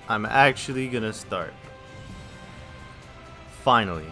I'm actually gonna start. Finally.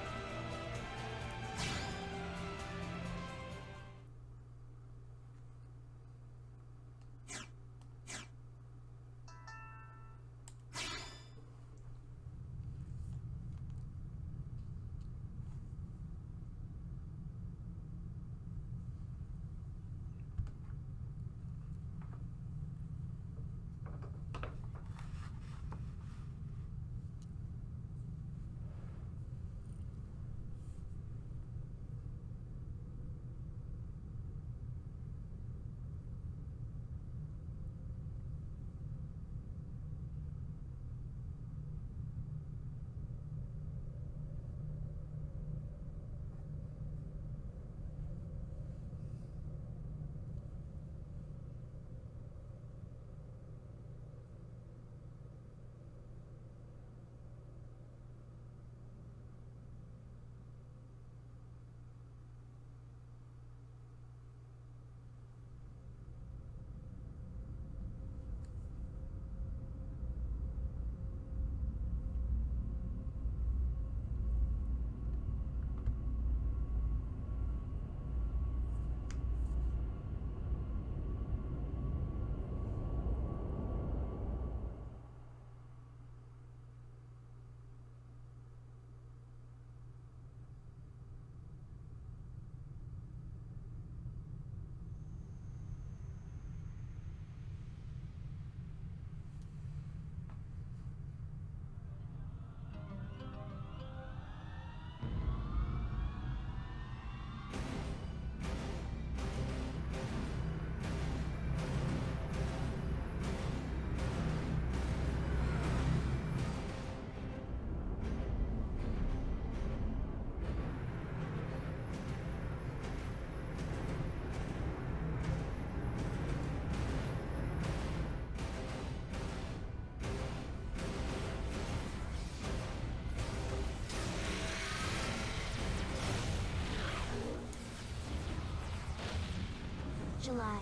July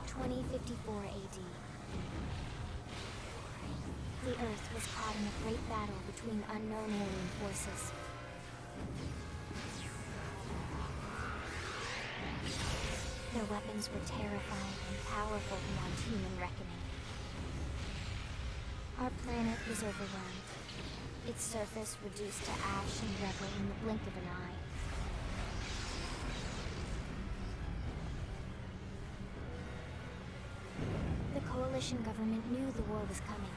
2054 AD. The Earth was caught in a great battle between unknown alien forces. Their weapons were terrifying and powerful beyond human reckoning. Our planet was overwhelmed, its surface reduced to ash and rubble in the blink of an eye. The Coalition government knew the war was coming.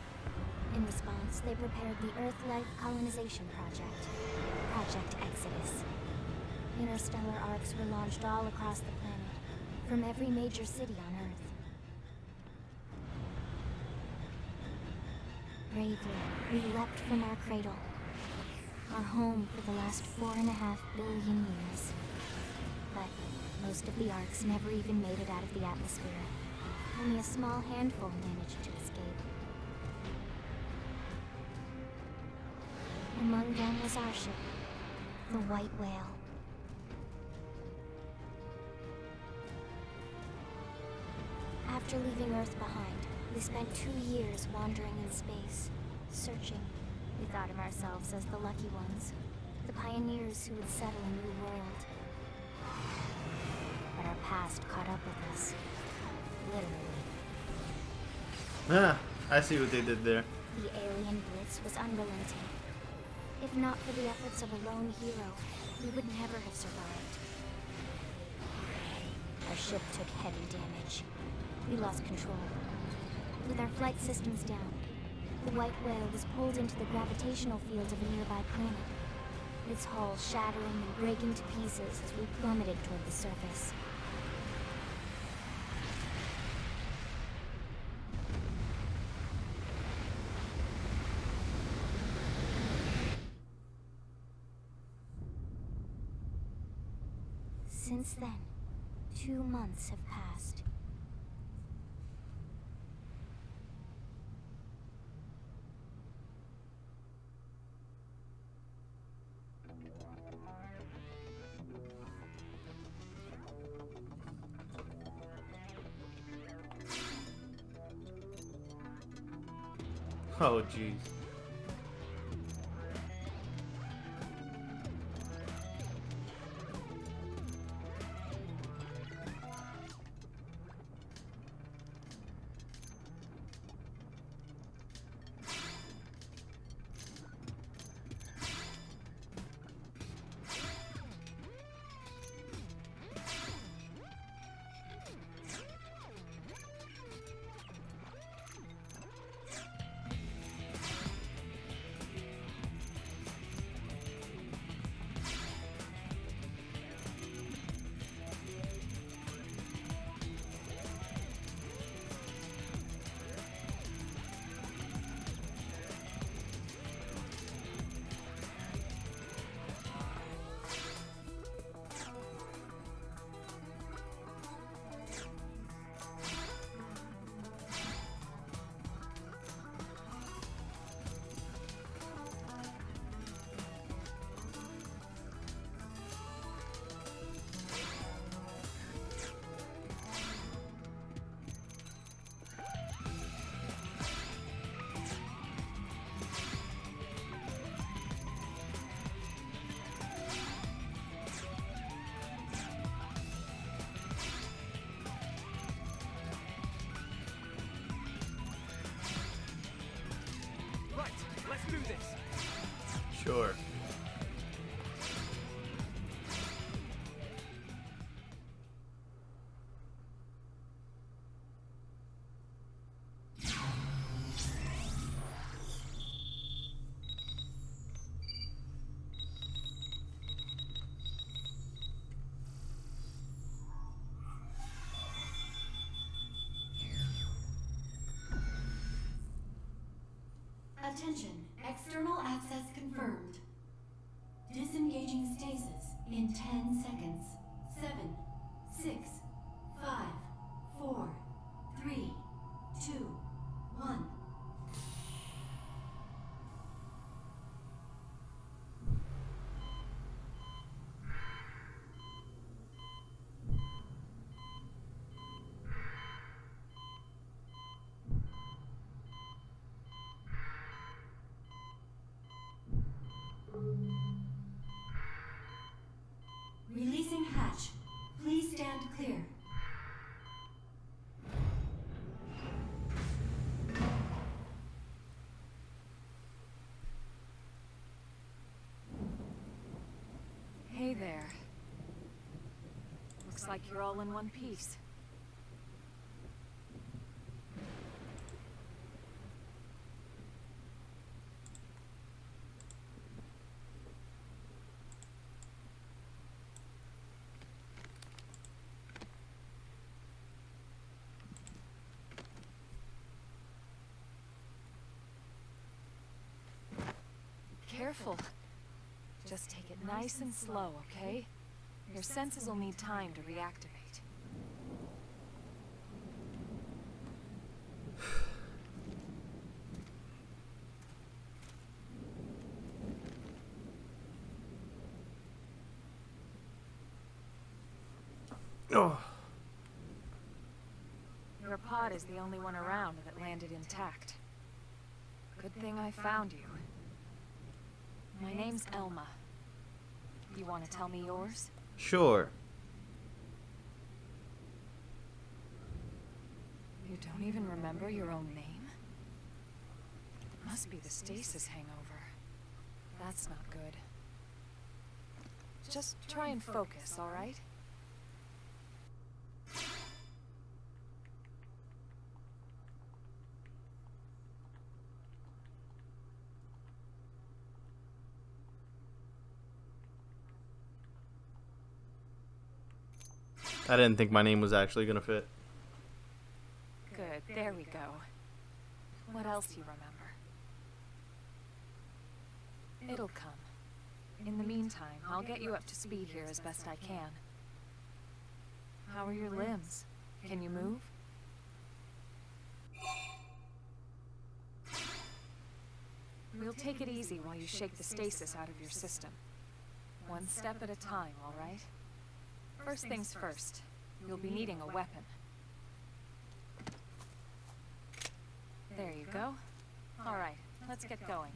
In response, they prepared the Earth-Life Colonization Project, Project Exodus. Interstellar arcs were launched all across the planet, from every major city on Earth. Bravely, we leapt from our cradle, our home for the last 4.5 billion years. But most of the arcs never even made it out of the atmosphere. Only a small handful managed to escape. Among them was our ship, the White Whale. After leaving Earth behind, we spent 2 years wandering in space, searching. We thought of ourselves as the lucky ones, the pioneers who would settle a new world. But our past caught up with us. Literally. Ah, I see what they did there. The alien blitz was unrelenting. If not for the efforts of a lone hero, we would never have survived. Our ship took heavy damage. We lost control. With our flight systems down, the White Whale was pulled into the gravitational field of a nearby planet, its hull shattering and breaking to pieces as we plummeted toward the surface. Since then, 2 months have passed. Oh, jeez. Right, let's do this. Sure. Attention, external access confirmed. Disengaging stasis in 10 seconds. 7, 6, 5, 4, 3, 2, 1. Releasing hatch. Please stand clear. Hey there. Looks like you're all in one piece. Careful. Just take it nice and slow, okay? Your senses will need time to reactivate. Oh. Your pod is the only one around that landed intact. Good thing I found you. My name's Elma. You want to tell me yours? Sure. You don't even remember your own name? Must be the stasis hangover. That's not good. Just try and focus, all right? I didn't think my name was actually gonna fit. Good, there we go. What else do you remember? It'll come. In the meantime, I'll get you up to speed here as best I can. How are your limbs? Can you move? We'll take it easy while you shake the stasis out of your system. One step at a time, all right? First things first, you'll be needing a weapon. There you go. All right, let's get going.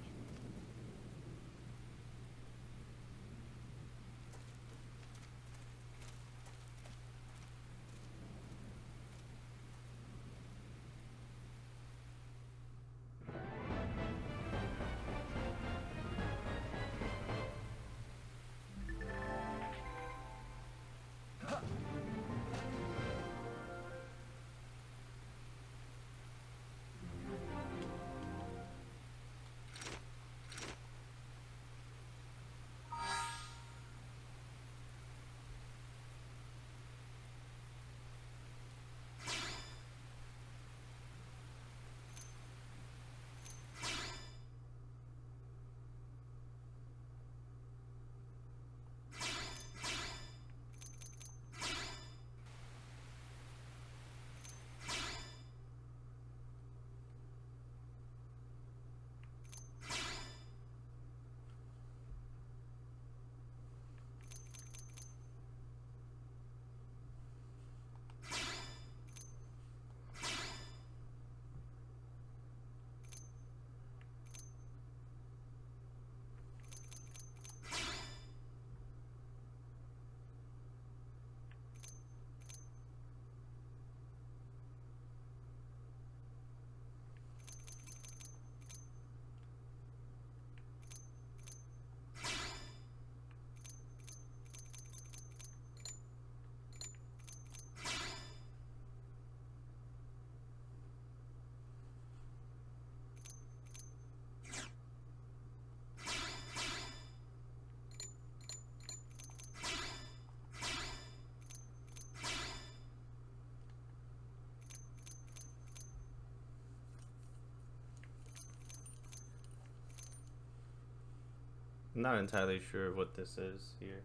I'm not entirely sure what this is here.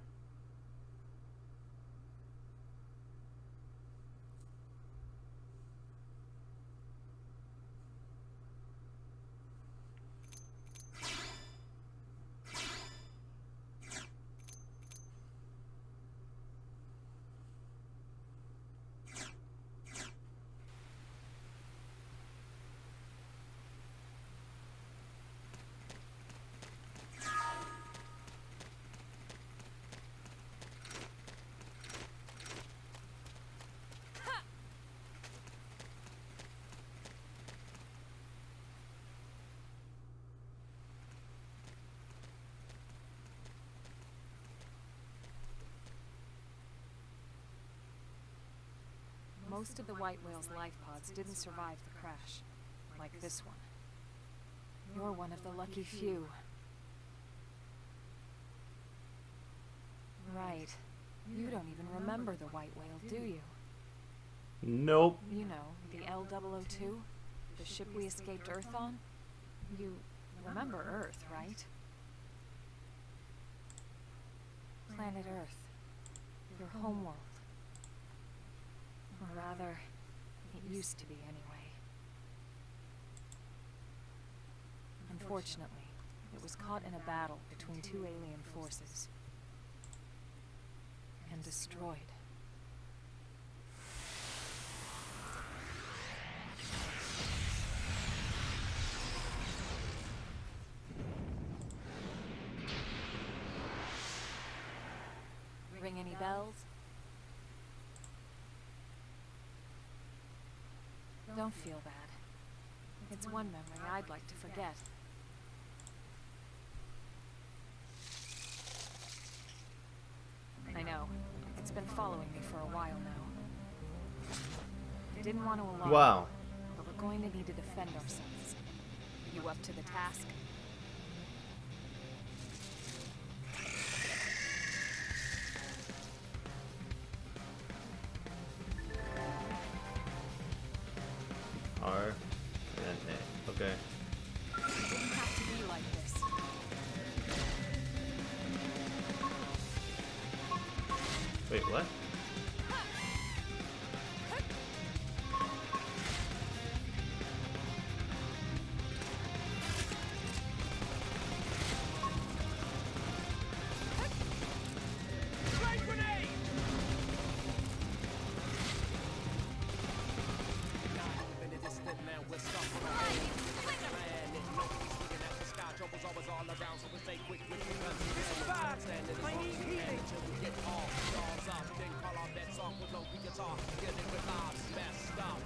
Most of the white whale's life pods didn't survive the crash, like this one. You're one of the lucky few. Right. You don't even remember the white whale, do you? Nope. You know, the L002? The ship we escaped Earth on? You remember Earth, right? Planet Earth. Your homeworld. Or rather, it used to be anyway. Unfortunately, it was caught in a battle between two alien forces. And destroyed. Ring any bells? Don't feel bad. It's one memory I'd like to forget. I know. It's been following me for a while now. Didn't want to alarm. Wow. But we're going to need to defend ourselves. You up to the task? R and A. Okay. It didn't have to be like this. Wait, what? Strike grenade! Not even a distant man with stuff on the man, it talk getting with us messed up.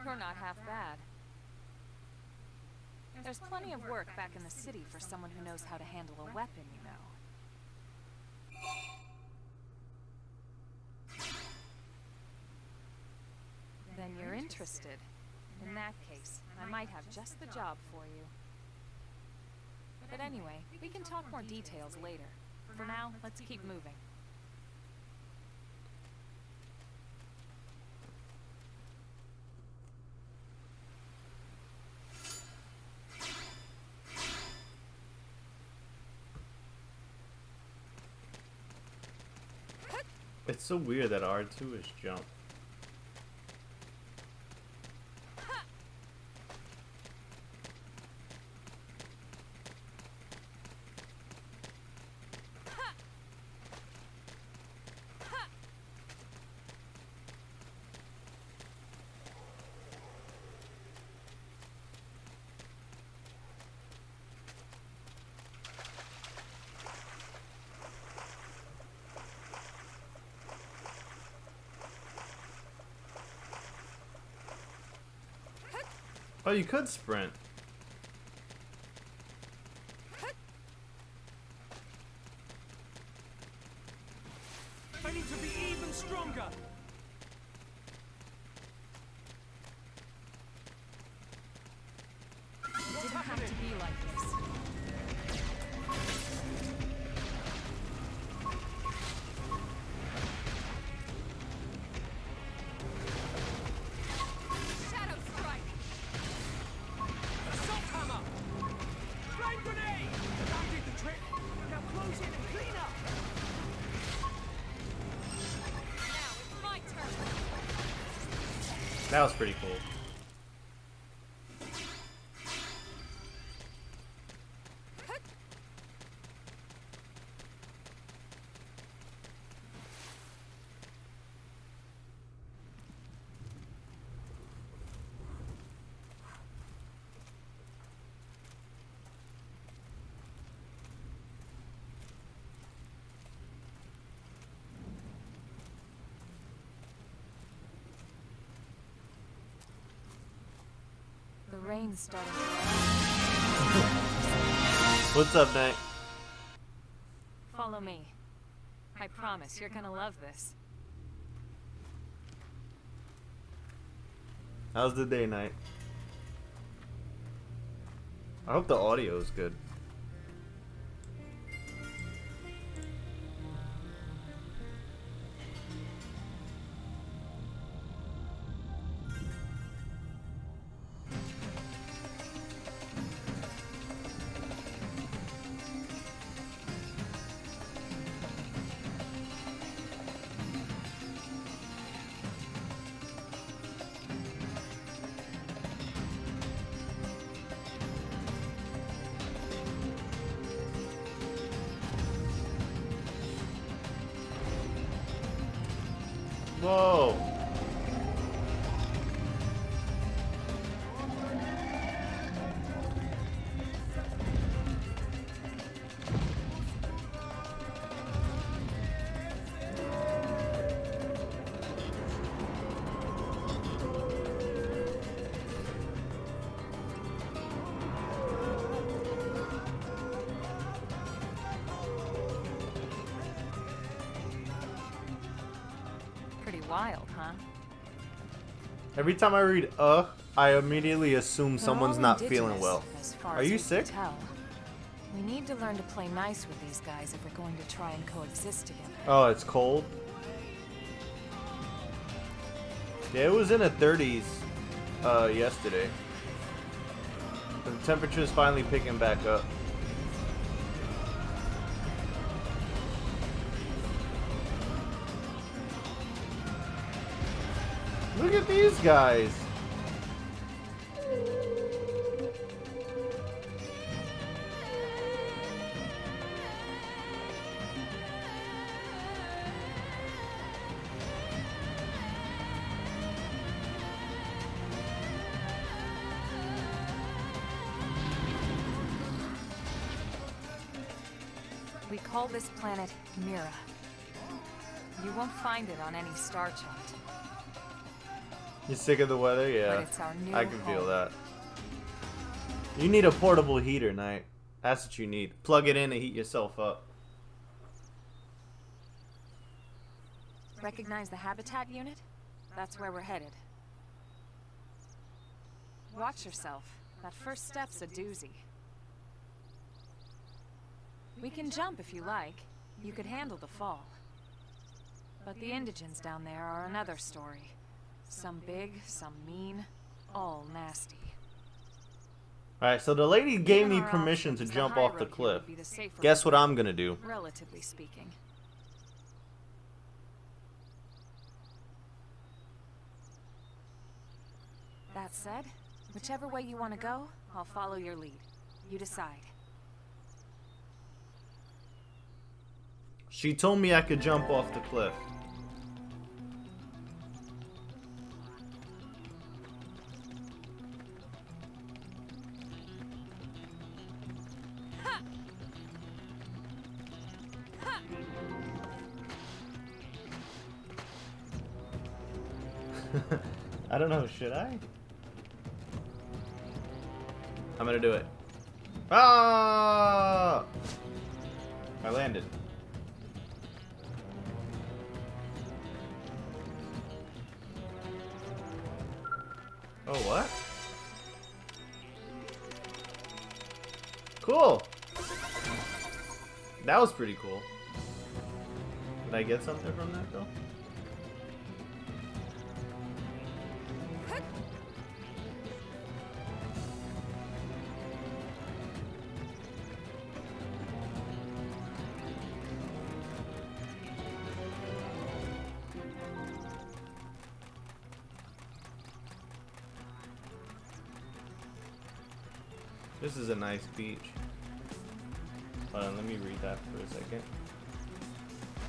You're not half bad. There's plenty of work back in the city for someone who knows how to handle a weapon, you know. Then you're interested. In that case, I might have just the job for you. But anyway, we can talk more details later. For now, let's keep moving. It's so weird that R2 is jump. Oh, you could sprint. I need to be even stronger. It didn't have to be like this. Shadow strike. Assault hammer. Flame grenade. That did the trick. Now close in and clean up. Now it's my turn. That was pretty cool. The rain's starting to What's up, Nate? follow me. I promise you're gonna love this. How's the day, Night? I hope the audio is good. Whoa! Pretty wild, huh? Every time I read I immediately assume We're someone's all not indigenous, feeling well. as far Are as you we can sick? tell. We need to learn to play nice with these guys if we're going to try and coexist together. Oh, it's cold? Yeah, it was in the 30s yesterday. The temperature's finally picking back up. Look at these guys. We call this planet Mira. You won't find it on any star chart. You sick of the weather? Yeah. But it's our new I can feel home. that. You need a portable heater, Knight. That's what you need. Plug it in and heat yourself up. Recognize the habitat unit? That's where we're headed. Watch yourself. That first step's a doozy. We can jump if you like. You could handle the fall. But the indigents down there are another story. Some big, some mean, all nasty. Alright, so the lady gave Given me our permission to options, jump high off the road here cliff. would be the safer Guess what route, I'm gonna do? relatively speaking. That said, whichever way you want to go, I'll follow your lead. You decide. She told me I could jump off the cliff. I don't know, should I? I'm gonna do it. Ah! I landed. Oh, what? Cool. That was pretty cool. Did I get something from that though? This is a nice beach. Hold on, let me read that for a second.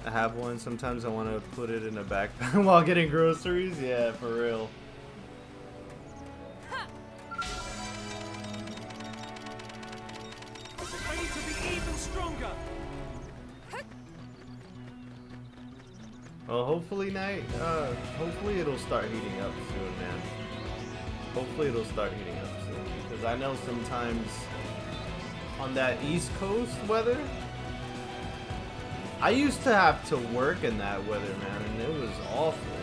I have one. Sometimes I want to put it in a backpack while getting groceries. Yeah, for real. I need to be even stronger. Well, hopefully hopefully it'll start heating up soon, man. Hopefully it'll start heating up soon. Because I know sometimes on that East Coast weather, I used to have to work in that weather, man, and it was awful.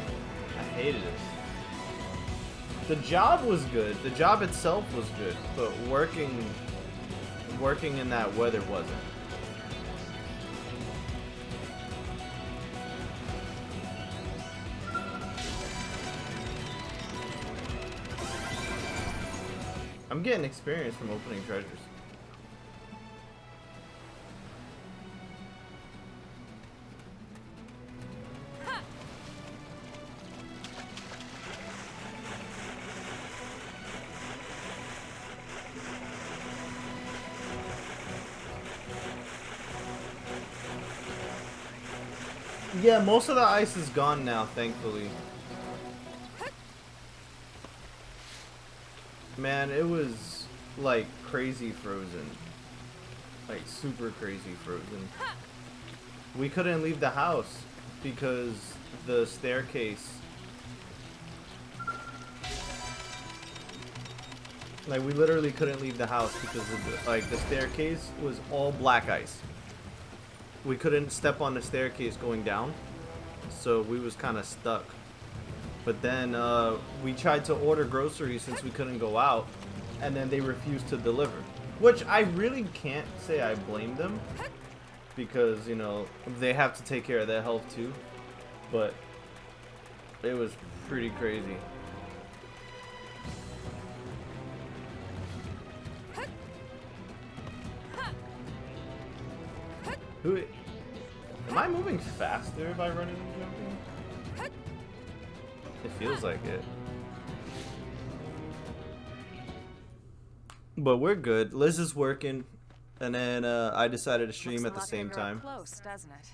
I hated it. The job was good. The job itself was good, but working in that weather wasn't. I'm getting experience from opening treasures. Yeah, most of the ice is gone now, thankfully. Man, it was like crazy frozen. Like super crazy frozen. We couldn't leave the house because the staircase, like we literally couldn't leave the house because of the staircase was all black ice. We couldn't step on the staircase going down, so we was kind of stuck. But then we tried to order groceries since we couldn't go out, and then they refused to deliver. Which I really can't say I blame them, because, you know, they have to take care of their health too. But it was pretty crazy. Am I moving faster by running and jumping? It feels like it. But we're good. Liz is working, and then I decided to stream at the same time. Close, doesn't it?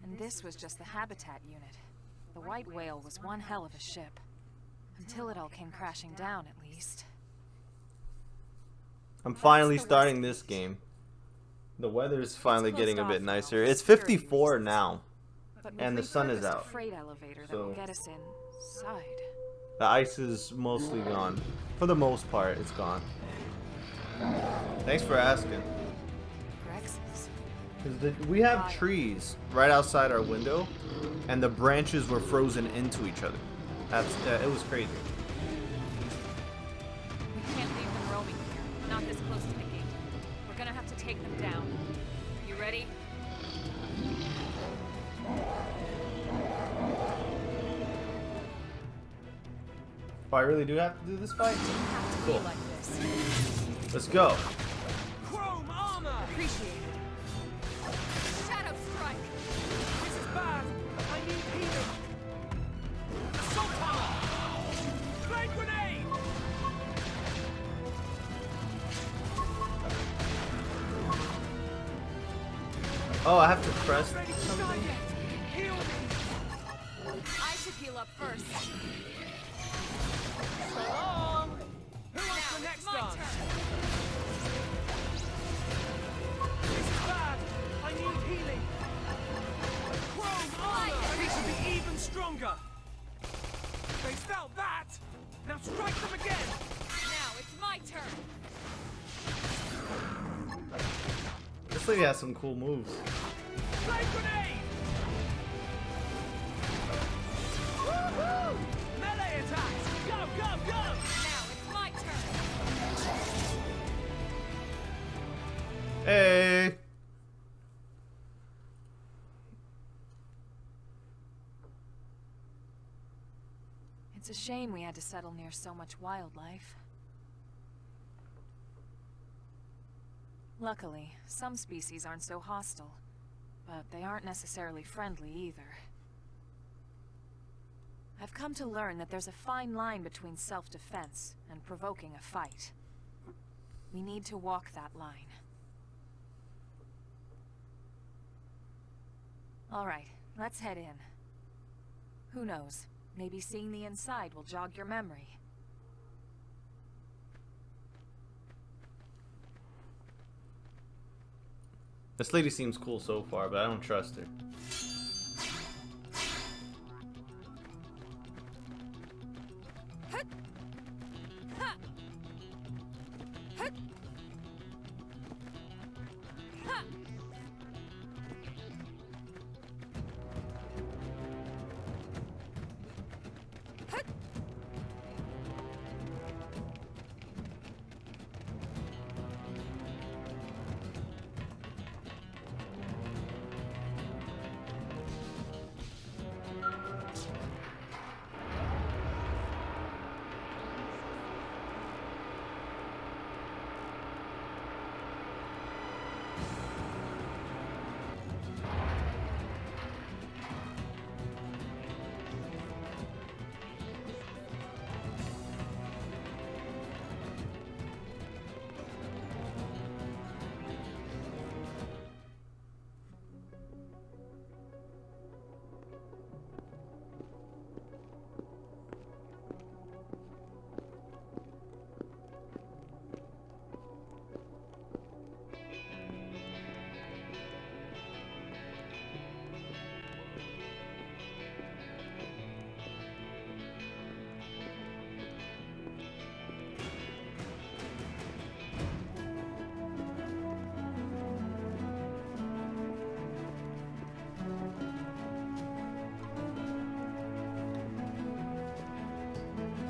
And this was just the habitat unit. The white whale was one hell of a ship. Until it all came crashing down, at least. I'm finally starting this game. The weather's finally closed getting a off bit now nicer. for It's security 54 reasons. now, But and the sun is repurposed a out. freight elevator that So- will get us inside. The ice is mostly gone. For the most part, it's gone. Thanks for asking. Grex's. Because we have trees right outside our window, and the branches were frozen into each other. That's it was crazy. We can't leave them roaming here. Not this close to the gate. We're gonna have to take them down. You ready? Oh, I really do have to do this fight? Have to Cool. be like this. Let's go. Chrome armor! Appreciate it. Shadow strike. This is bad. I need healing. Assault armor! Flame grenade! Oh, I have to press Ready to die something? yet? Heal me! I should heal up first. So long! Who wants Now the it's next my dance? turn. This is bad. I need healing. Chrome armor! They should be even stronger. They felt that. Now strike them again. Now it's my turn. This lady has some cool moves. Flame grenade! Woohoo! Melee attacks! Go, go, go! Now it's my turn. Hey! It's a shame we had to settle near so much wildlife. Luckily, some species aren't so hostile, but they aren't necessarily friendly either. I've come to learn that there's a fine line between self-defense and provoking a fight. We need to walk that line. All right, let's head in. Who knows? Maybe seeing the inside will jog your memory. This lady seems cool so far, but I don't trust her.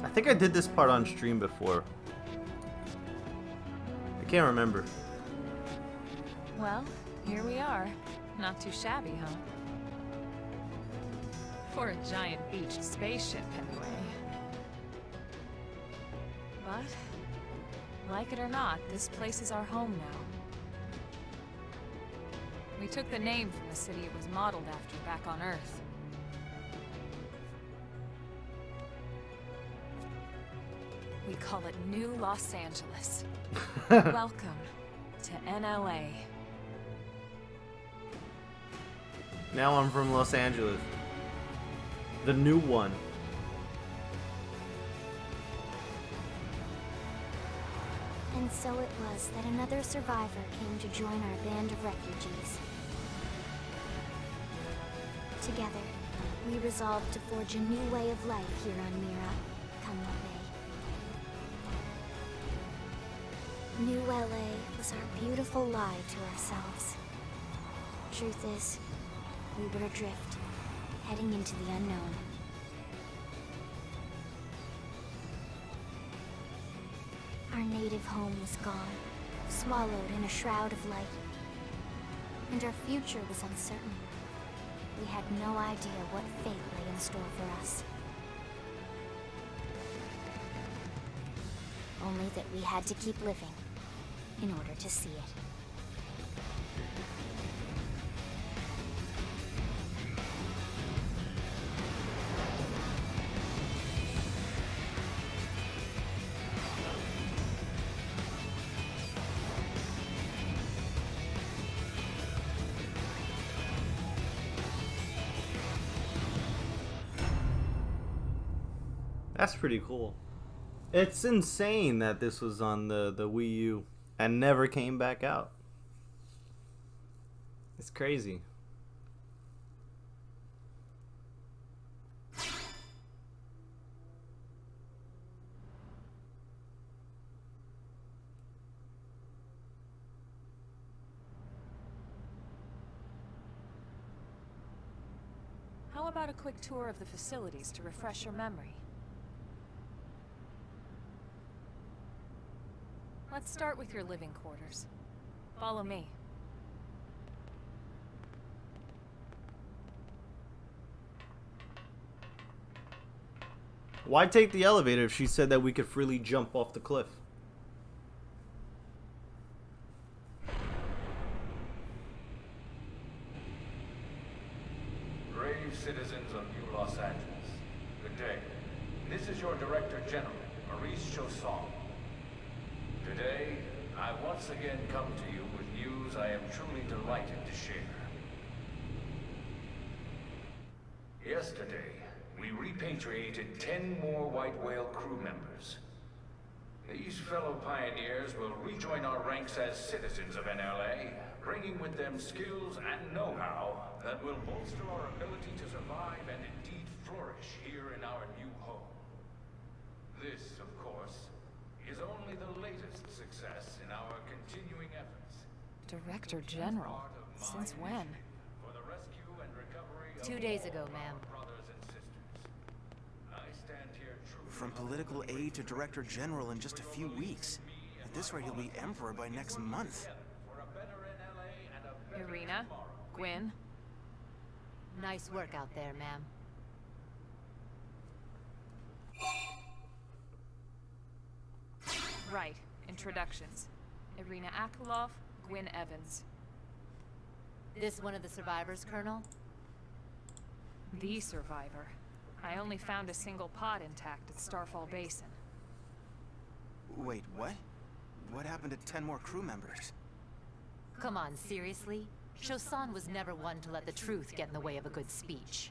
I think I did this part on stream before. I can't remember. Well, here we are. Not too shabby, huh? For a giant beached spaceship, anyway. But, like it or not, this place is our home now. We took the name from the city it was modeled after back on Earth. We call it New Los Angeles. Welcome to NLA. Now I'm from Los Angeles. The new one. And And so it was that another survivor came to join our band of refugees. Together, we resolved to forge a new way of life here on Mira, come what may. New LA was our beautiful lie to ourselves. Truth is, we were adrift, heading into the unknown. Our native home was gone, swallowed in a shroud of light. And our future was uncertain. We had no idea what fate lay in store for us. Only that we had to keep living in order to see it. That's pretty cool. It's insane that this was on the Wii U and never came back out. It's crazy. How about a quick tour of the facilities to refresh your memory? Let's start with your living quarters. Follow me. Why take the elevator if she said that we could freely jump off the cliff? Brave citizens of New Los Angeles, good day. This is your Director General, Maurice Chausson. Today, I once again come to you with news I am truly delighted to share. Yesterday, we repatriated 10 more White Whale crew members. These fellow pioneers will rejoin our ranks as citizens of NLA, bringing with them skills and know-how that will bolster our ability to survive and indeed flourish here in our new home. This, of course, is only the latest success in our continuing efforts. Director General? Since when? For the rescue and recovery of 2 days ago, ma'am. our brothers and sisters. I stand here true. From political aide to director general in just a few weeks. At this rate, he'll be emperor by next month. For a better NLA and a better Irina? Gwyn? Nice work out there, ma'am. Right. Introductions. Irina Akulov, Gwyn Evans. This one of the survivors, Colonel? The survivor. I only found a single pod intact at Starfall Basin. Wait, what? What happened to 10 more crew members? Come on, seriously? Chausson was never one to let the truth get in the way of a good speech.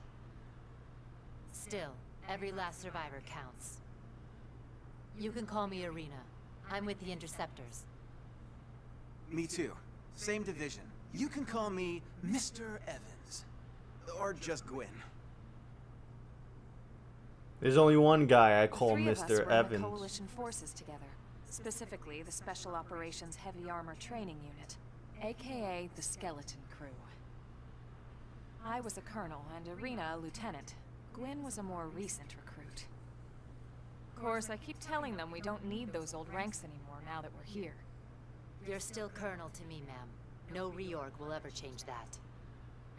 Still, every last survivor counts. You can call me Irina. I'm with the Interceptors. Me too. Same division. You can call me Mr. Evans. Or just Gwyn. There's only one guy I The call three of us Mr. were in the Evans. Coalition forces together. Specifically, the Special Operations Heavy Armor Training Unit, aka the Skeleton Crew. I was a colonel and Irina a lieutenant. Gwyn was a more recent recruit. Of course, I keep telling them we don't need those old ranks anymore now that we're here. You're still Colonel to me, ma'am. No reorg will ever change that.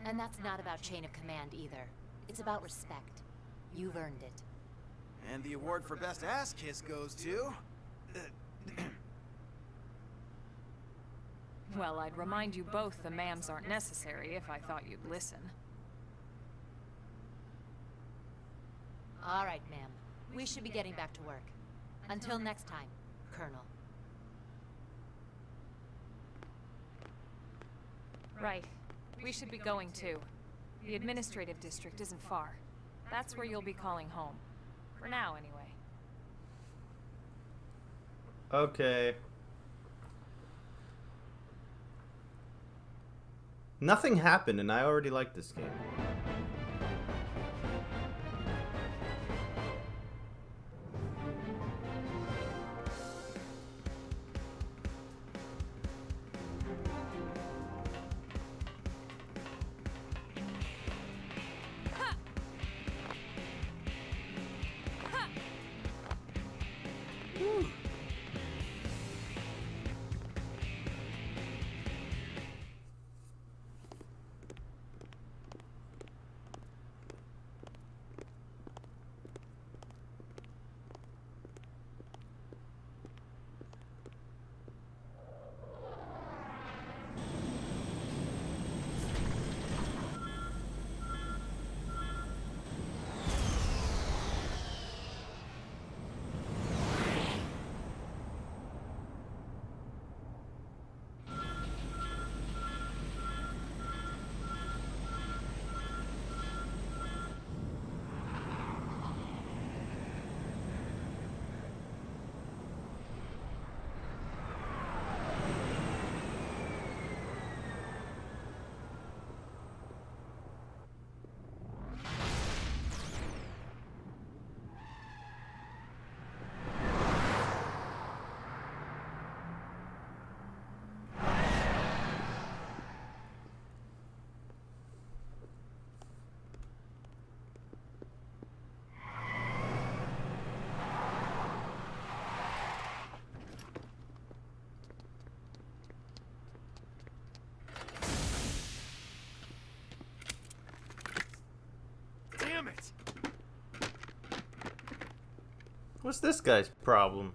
And that's not about chain of command either. It's about respect. You've earned it. And the award for best ass kiss goes to... Well, I'd remind you both the ma'ams aren't necessary if I thought you'd listen. All right, ma'am. We should be getting back to work. Until next time, Colonel. Right. We should be going too. The administrative district isn't far. That's where you'll be calling home. For now, anyway. Okay. Nothing happened, and I already like this game. Damn it! What's this guy's problem?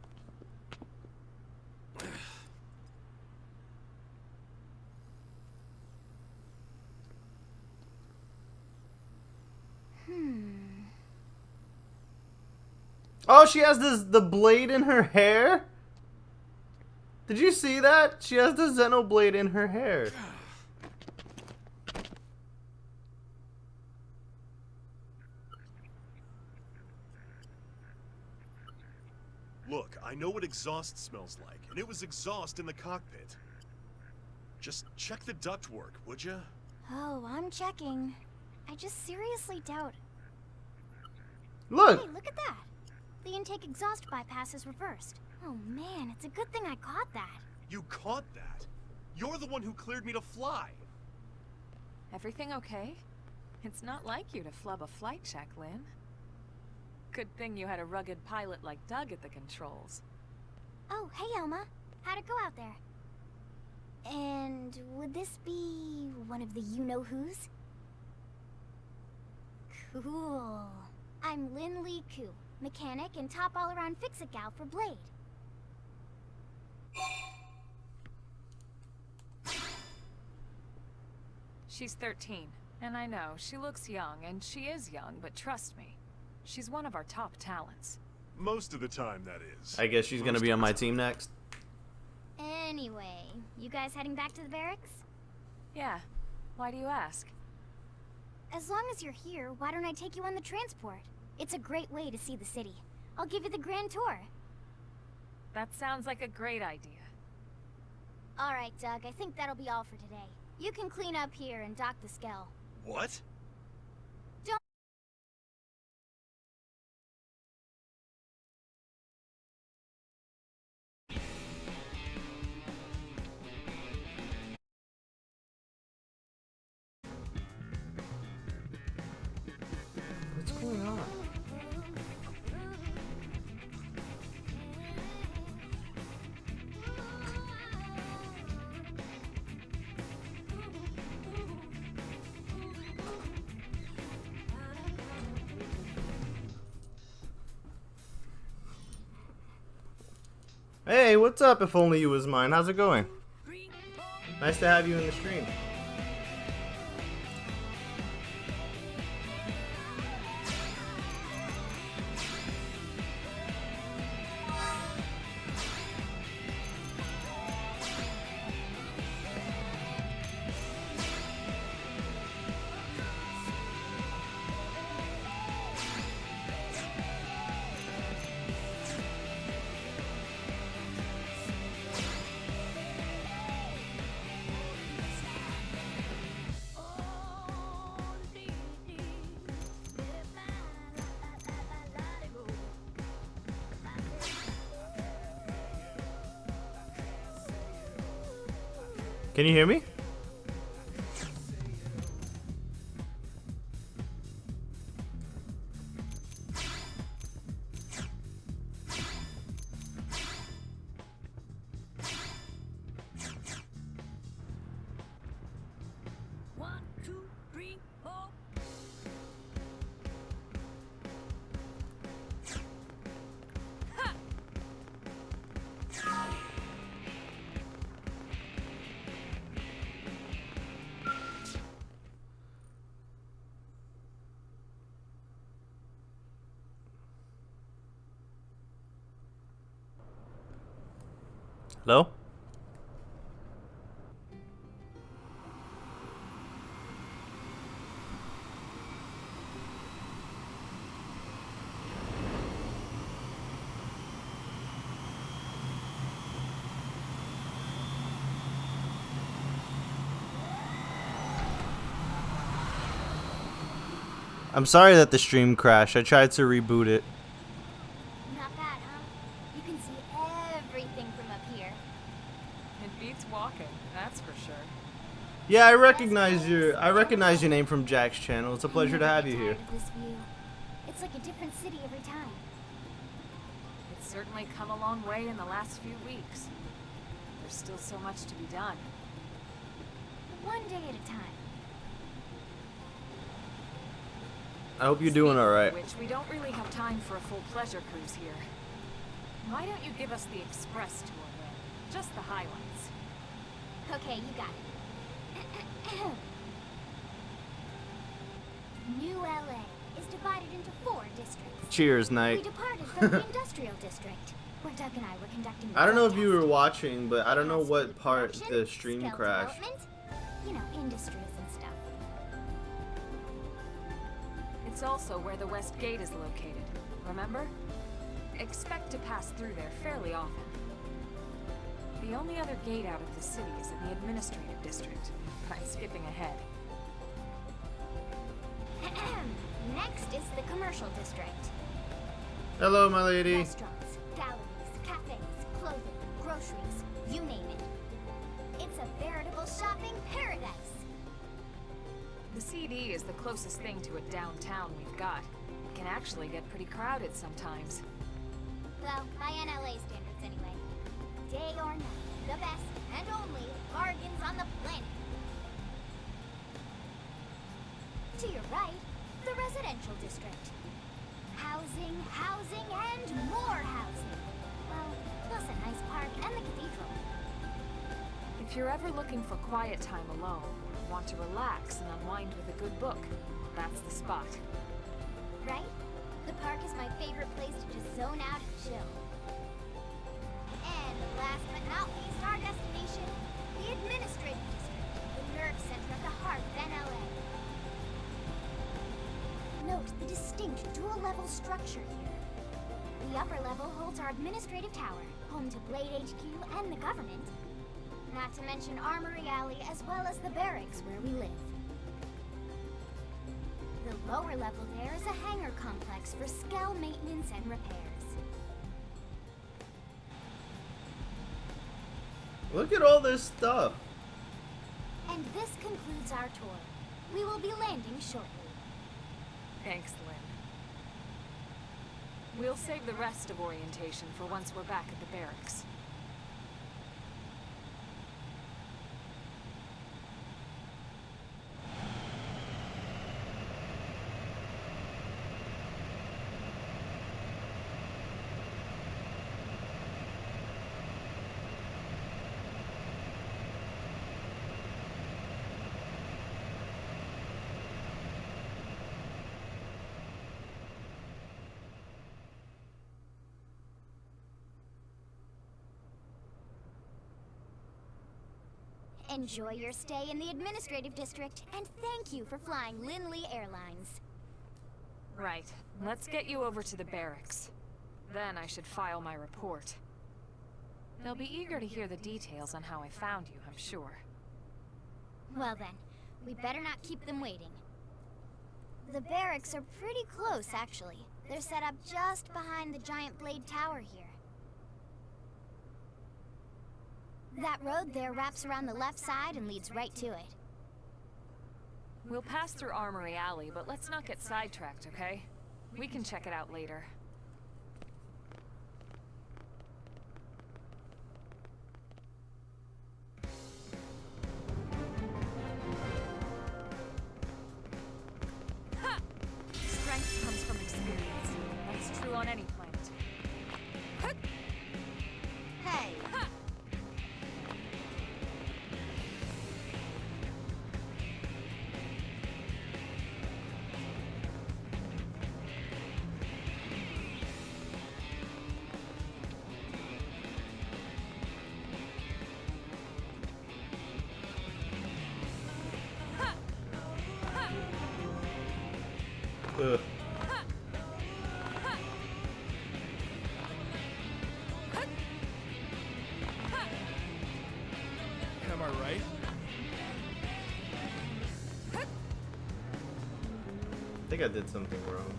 Oh, she has the blade in her hair? Did you see that? She has the Xenoblade in her hair. Look, I know what exhaust smells like, and it was exhaust in the cockpit. Just check the ductwork, would ya? Oh, I'm checking. I just seriously doubt. Look! Hey, look at that! The intake exhaust bypass is reversed. Oh man, it's a good thing I caught that. You caught that? You're the one who cleared me to fly. Everything okay? It's not like you to flub a flight check, Lynn. Good thing you had a rugged pilot like Doug at the controls. Oh, hey Elma. How'd it go out there? And would this be one of the you-know-who's? Cool. I'm Lynn Lee Koo, mechanic and top all-around fix-it gal for Blade. She's 13, and I know, she looks young, and she is young, but trust me, she's one of our top talents. Most of the time, that is. I guess she's gonna be on my team next. Anyway, you guys heading back to the barracks? Yeah. Why do you ask? As long as you're here, why don't I take you on the transport? It's a great way to see the city. I'll give you the grand tour. That sounds like a great idea. Alright, Doug, I think that'll be all for today. You can clean up here and dock the Skell. What? What's going on? Hey, what's up? If only you was mine. How's it going? Nice to have you in the stream. Can you hear me? Hello? I'm sorry that the stream crashed. I tried to reboot it. Not bad, huh? You can see everything from up here. It beats walking, that's for sure. Yeah, I recognize your name from Jack's channel. It's a pleasure to have you here. This view. It's like a different city every time. It's certainly come a long way in the last few weeks. There's still so much to be done. One day at a time. I hope you're doing alright. Which we don't really have time for a full pleasure cruise here. Why don't you give us the express tour then? Just the highlights. Okay, you got it. New LA is divided into 4 districts. Cheers, We Knight. departed from the industrial district, where Doug and I were conducting the I don't know if road you test. were watching, but I don't know Has what food part production, the stream skill crashed. development, you know, industries and stuff. It's also where the West Gate is located, remember? Expect to pass through there fairly often. The only other gate out of the city is in the administrative district. I'm skipping ahead. Next is the commercial district. Hello, my lady. Restaurants, galleries, cafes, clothing, groceries, you name it. It's a veritable shopping paradise. The CD is the closest thing to a downtown we've got. It can actually get pretty crowded sometimes. Well, by NLA standards anyway. Day or night, the best and only bargains on the planet. To your right, the residential district. Housing, housing, and more housing. Well, plus a nice park and the cathedral. If you're ever looking for quiet time alone, or want to relax and unwind with a good book, that's the spot. Right? The park is my favorite place to just zone out and chill. And last but not least, our destination, the administrative district, the nerve center of the heart of NLA. Note the distinct dual-level structure here. The upper level holds our administrative tower, home to Blade HQ and the government. Not to mention Armory Alley as well as the barracks where we live. The lower level there is a hangar complex for Skell maintenance and repairs. Look at all this stuff. And this concludes our tour. We will be landing shortly. Thanks, Lynn. We'll save the rest of orientation for once we're back at the barracks. Enjoy your stay in the administrative district, and thank you for flying Linley Airlines. Right. Let's get you over to the barracks. Then I should file my report. They'll be eager to hear the details on how I found you, I'm sure. Well then, we better not keep them waiting. The barracks are pretty close, actually. They're set up just behind the giant blade tower here. That road there wraps around the left side and leads right to it. We'll pass through Armory Alley, but let's not get sidetracked, okay? We can check it out later. Ha! Strength comes from experience. That's true on any planet. Ha! Hey! Ha! Ugh. Am I right? I think I did something wrong.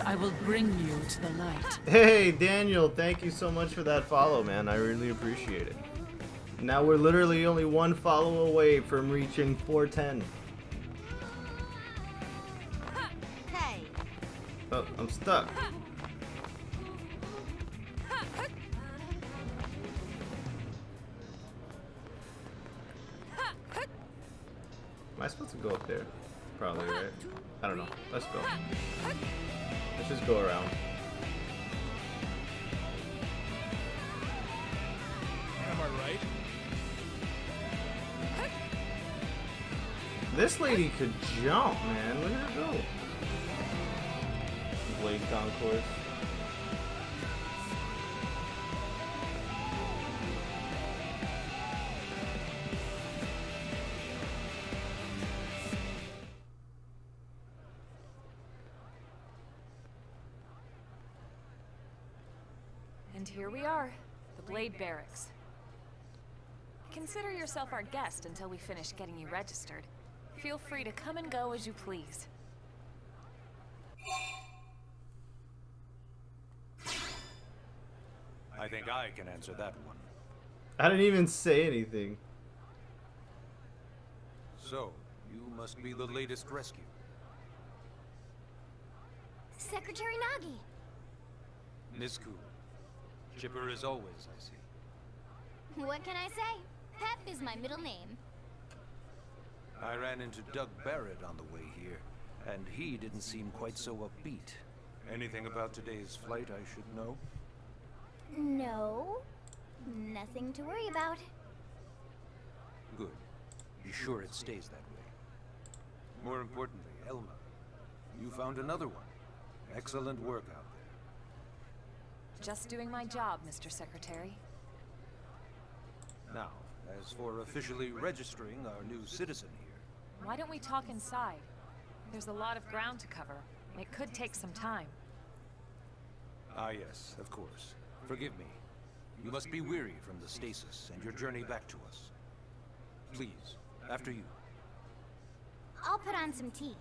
I will bring you to the light. Hey, Daniel, thank you so much for that follow, man. I really appreciate it. Now we're literally only one follow away from reaching 410. Hey! Oh, I'm stuck. Am I supposed to go up there? Probably, right? I don't know. Let's go. Let's just go around. Am I right? This lady could jump, man. Look at her go. Blade Concourse. And here we are, the Blade Barracks. Consider yourself our guest until we finish getting you registered. Feel free to come and go as you please. I think I can answer that one. I didn't even say anything. So, you must be the latest rescue. Secretary Nagi! Nisku. Chipper as always, I see. What can I say? Pep is my middle name. I ran into Doug Barrett on the way here, and he didn't seem quite so upbeat. Anything about today's flight I should know? No. Nothing to worry about. Good. Be sure it stays that way. More importantly, Elma, you found another one. Excellent work out there. Just doing my job, Mr. Secretary. Now, as for officially registering our new citizen here, Why don't we talk inside? There's a lot of ground to cover. It could take some time. Ah yes, of course. Forgive me. You must be weary from the stasis and your journey back to us. Please, after you. I'll put on some tea.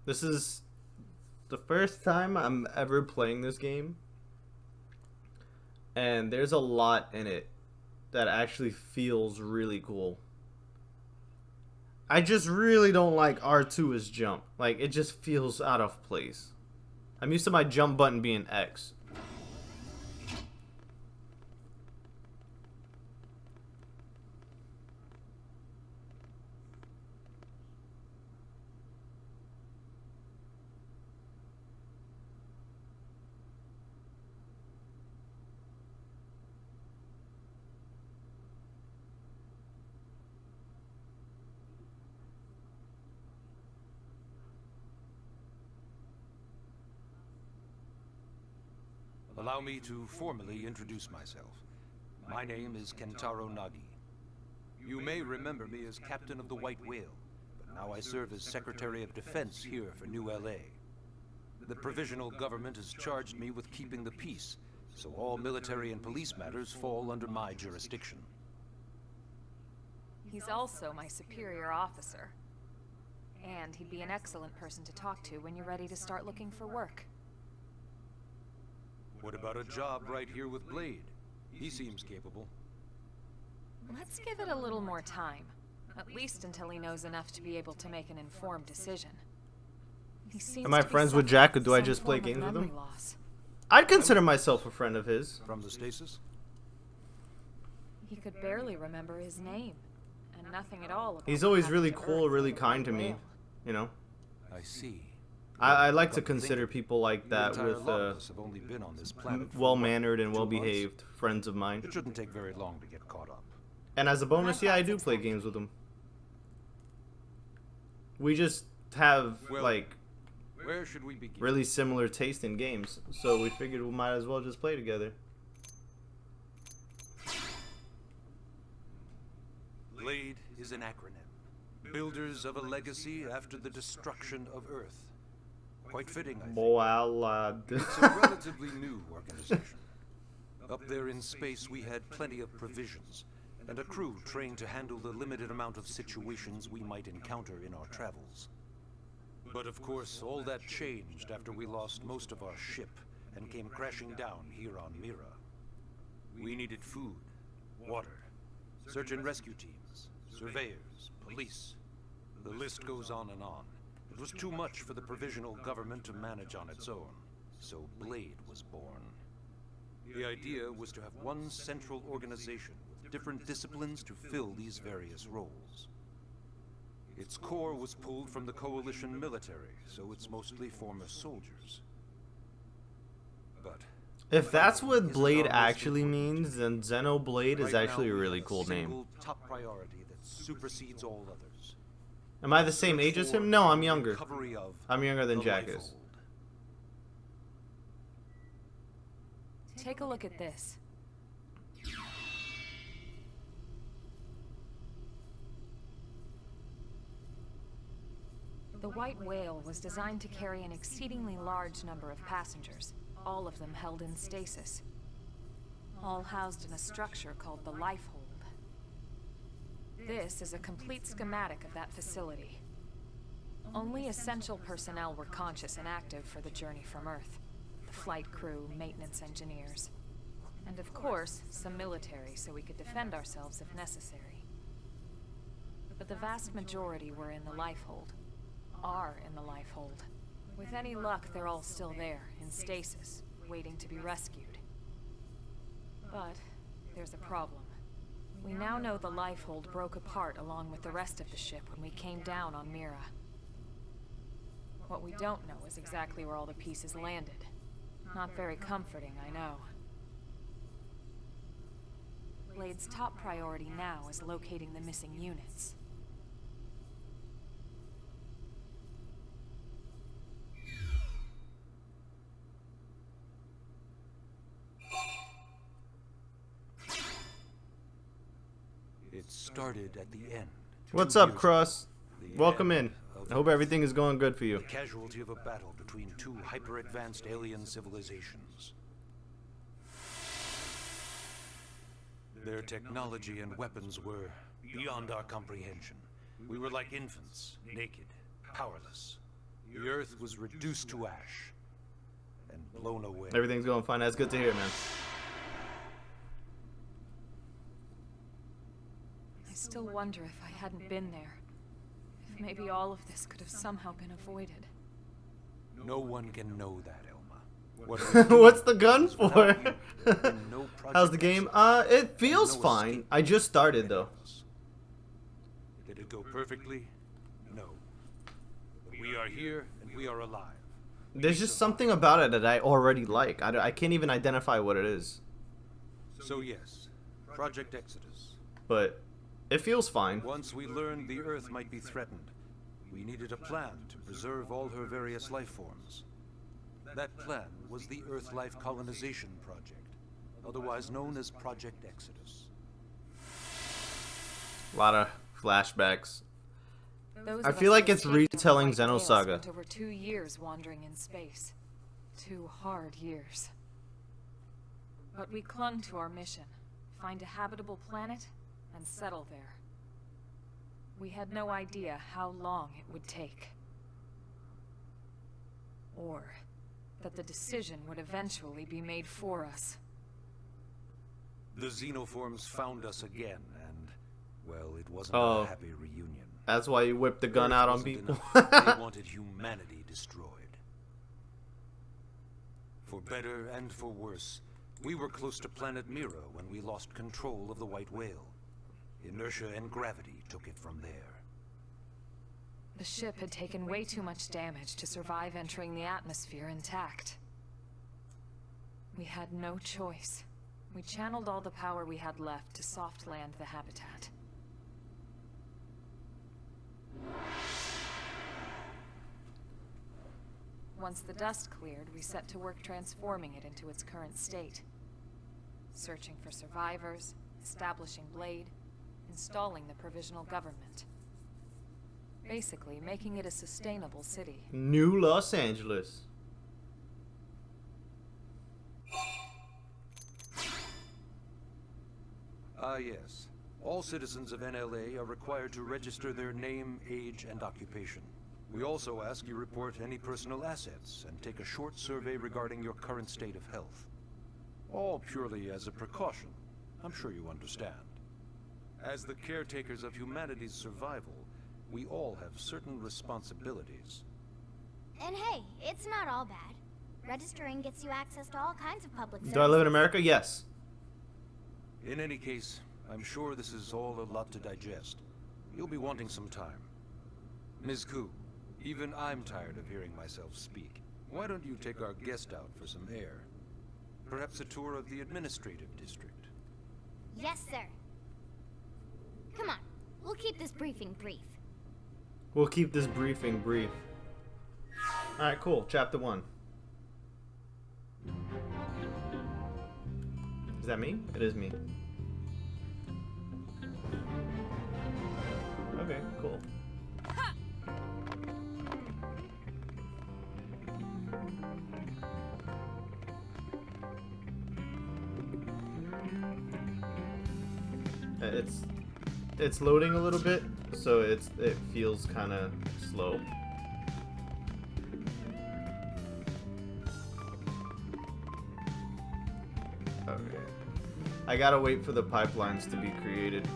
This is the first time I'm ever playing this game, and there's a lot in it that actually feels really cool. I just really don't like R2 as jump. Like, it just feels out of place. I'm used to my jump button being X. Allow me to formally introduce myself. My name is Kentaro Nagi. You may remember me as Captain of the White Whale, but now I serve as Secretary of Defense here for New LA. The provisional government has charged me with keeping the peace, so all military and police matters fall under my jurisdiction. He's also my superior officer. And he'd be an excellent person to talk to when you're ready to start looking for work. What about a job right here with Blade? He seems capable. Let's give it a little more time. At least until he knows enough to be able to make an informed decision. He seems Am I to be friends with suffering Jack, or do from I some just play form of games with him? memory loss. I'd consider myself a friend of his. From the stasis? He could barely remember his name. And nothing at all about He's what always happened really to cool, Earth really or the kind to White me. Whale. You know? I see. I like to Come think consider of it, people like the that entire with lot of us have only been on this planet for well-mannered and 2 months. well-behaved friends of mine. It shouldn't take very long to get caught up. And as a bonus, yeah, I do thoughts play exactly. games with him. We just have, Well, like, Where should we begin? really similar taste in games, so we figured we might as well just play together. Blade is an acronym. Builders of a legacy after the destruction of Earth. Quite fitting, I think. Voila. It's a relatively new organization. Up there in space, we had plenty of provisions, and a crew trained to handle the limited amount of situations we might encounter in our travels. But of course, all that changed after we lost most of our ship and came crashing down here on Mira. We needed food, water, search and rescue teams, surveyors, police. The list goes on and on. It was too much for the provisional government to manage on its own, so Blade was born. The idea was to have one central organization with different disciplines to fill these various roles. Its core was pulled from the Coalition military, so it's mostly former soldiers. But If that's what isn't Blade our most actually important means, then Xenoblade is right now, actually a we really have cool name. single top priority that supersedes all others. Am I the same age as him? No, I'm younger. Recovery of I'm younger than the Jack Lifehold. is. Take a look at this. The White Whale was designed to carry an exceedingly large number of passengers, all of them held in stasis. All housed in a structure called the Lifehold. This is a complete schematic of that facility. Only essential personnel were conscious and active for the journey from Earth. The flight crew, maintenance engineers. And of course, some military so we could defend ourselves if necessary. But the vast majority were in the Lifehold. Are in the Lifehold. With any luck, they're all still there, in stasis, waiting to be rescued. But there's a problem. We now know the Lifehold broke apart along with the rest of the ship when we came down on Mira. What we don't know is exactly where all the pieces landed. Not very comforting, I know. Blade's top priority now is locating the missing units. It started at the end. What's 2 up, years Cross? ago. The Welcome end in. of I hope everything is going good for you. the casualty of a battle between 2 hyper-advanced alien civilizations. Their technology and weapons were beyond our comprehension. We were like infants, naked, powerless. The Earth was reduced to ash and blown away. Everything's going fine. That's good to hear, man. I still wonder if I hadn't been there. If maybe all of this could have somehow been avoided. No one can know that, Elma. What we do What's the gun is without for? you, there'd been no Project How's the game? Exodus, It feels no fine. escape I just started from though. us. Did it go perfectly? No. But we are here and we are alive. There's just something about it that I already like. I can't even identify what it is, So yes, Project Exodus. but it feels fine. Once we learned the Earth might be threatened, we needed a plan to preserve all her various life forms. That plan was the Earth Life Colonization Project, otherwise known as Project Exodus. A lot of flashbacks. Those I of feel us like who it's escaped from retelling White Whale Xenosaga. spent over 2 years wandering in space. 2 hard years. But we clung to our mission. Find a habitable planet and settle there. We had no idea how long it would take. Or that the decision would eventually be made for us. The xenoforms found us again, and, well, it wasn't Oh. a happy reunion. That's why you whipped the gun out on Wasn't people. enough. They wanted humanity destroyed. For better and for worse, we were close to planet Mira when we lost control of the White Whale. Inertia and gravity took it from there. The ship had taken way too much damage to survive entering the atmosphere intact. We had no choice. We channeled all the power we had left to soft land the habitat. Once the dust cleared, we set to work transforming it into its current state. Searching for survivors, establishing Blade, installing the provisional government. Basically, making it a sustainable city. New Los Angeles. Yes. All citizens of NLA are required to register their name, age, and occupation. We also ask you report any personal assets and take a short survey regarding your current state of health. All purely as a precaution. I'm sure you understand. As the caretakers of humanity's survival, we all have certain responsibilities. And hey, it's not all bad. Registering gets you access to all kinds of public services. Do I live in America? Yes. In any case, I'm sure this is all a lot to digest. You'll be wanting some time. Ms. Koo, even I'm tired of hearing myself speak. Why don't you take our guest out for some air? Perhaps a tour of the administrative district. Yes, sir. Come on, we'll keep this briefing brief. We'll keep this briefing brief. Alright, cool. Chapter 1. Is that me? It is me. Okay, cool. It's loading a little bit, so it feels kind of slow. Okay. I gotta wait for the pipelines to be created.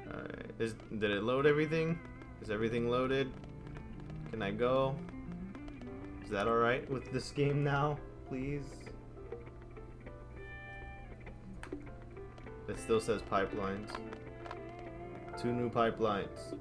Alright. Did it load everything? Is everything loaded? Can I go? Is that alright with this game now? Please? It still says pipelines. 2 new pipelines.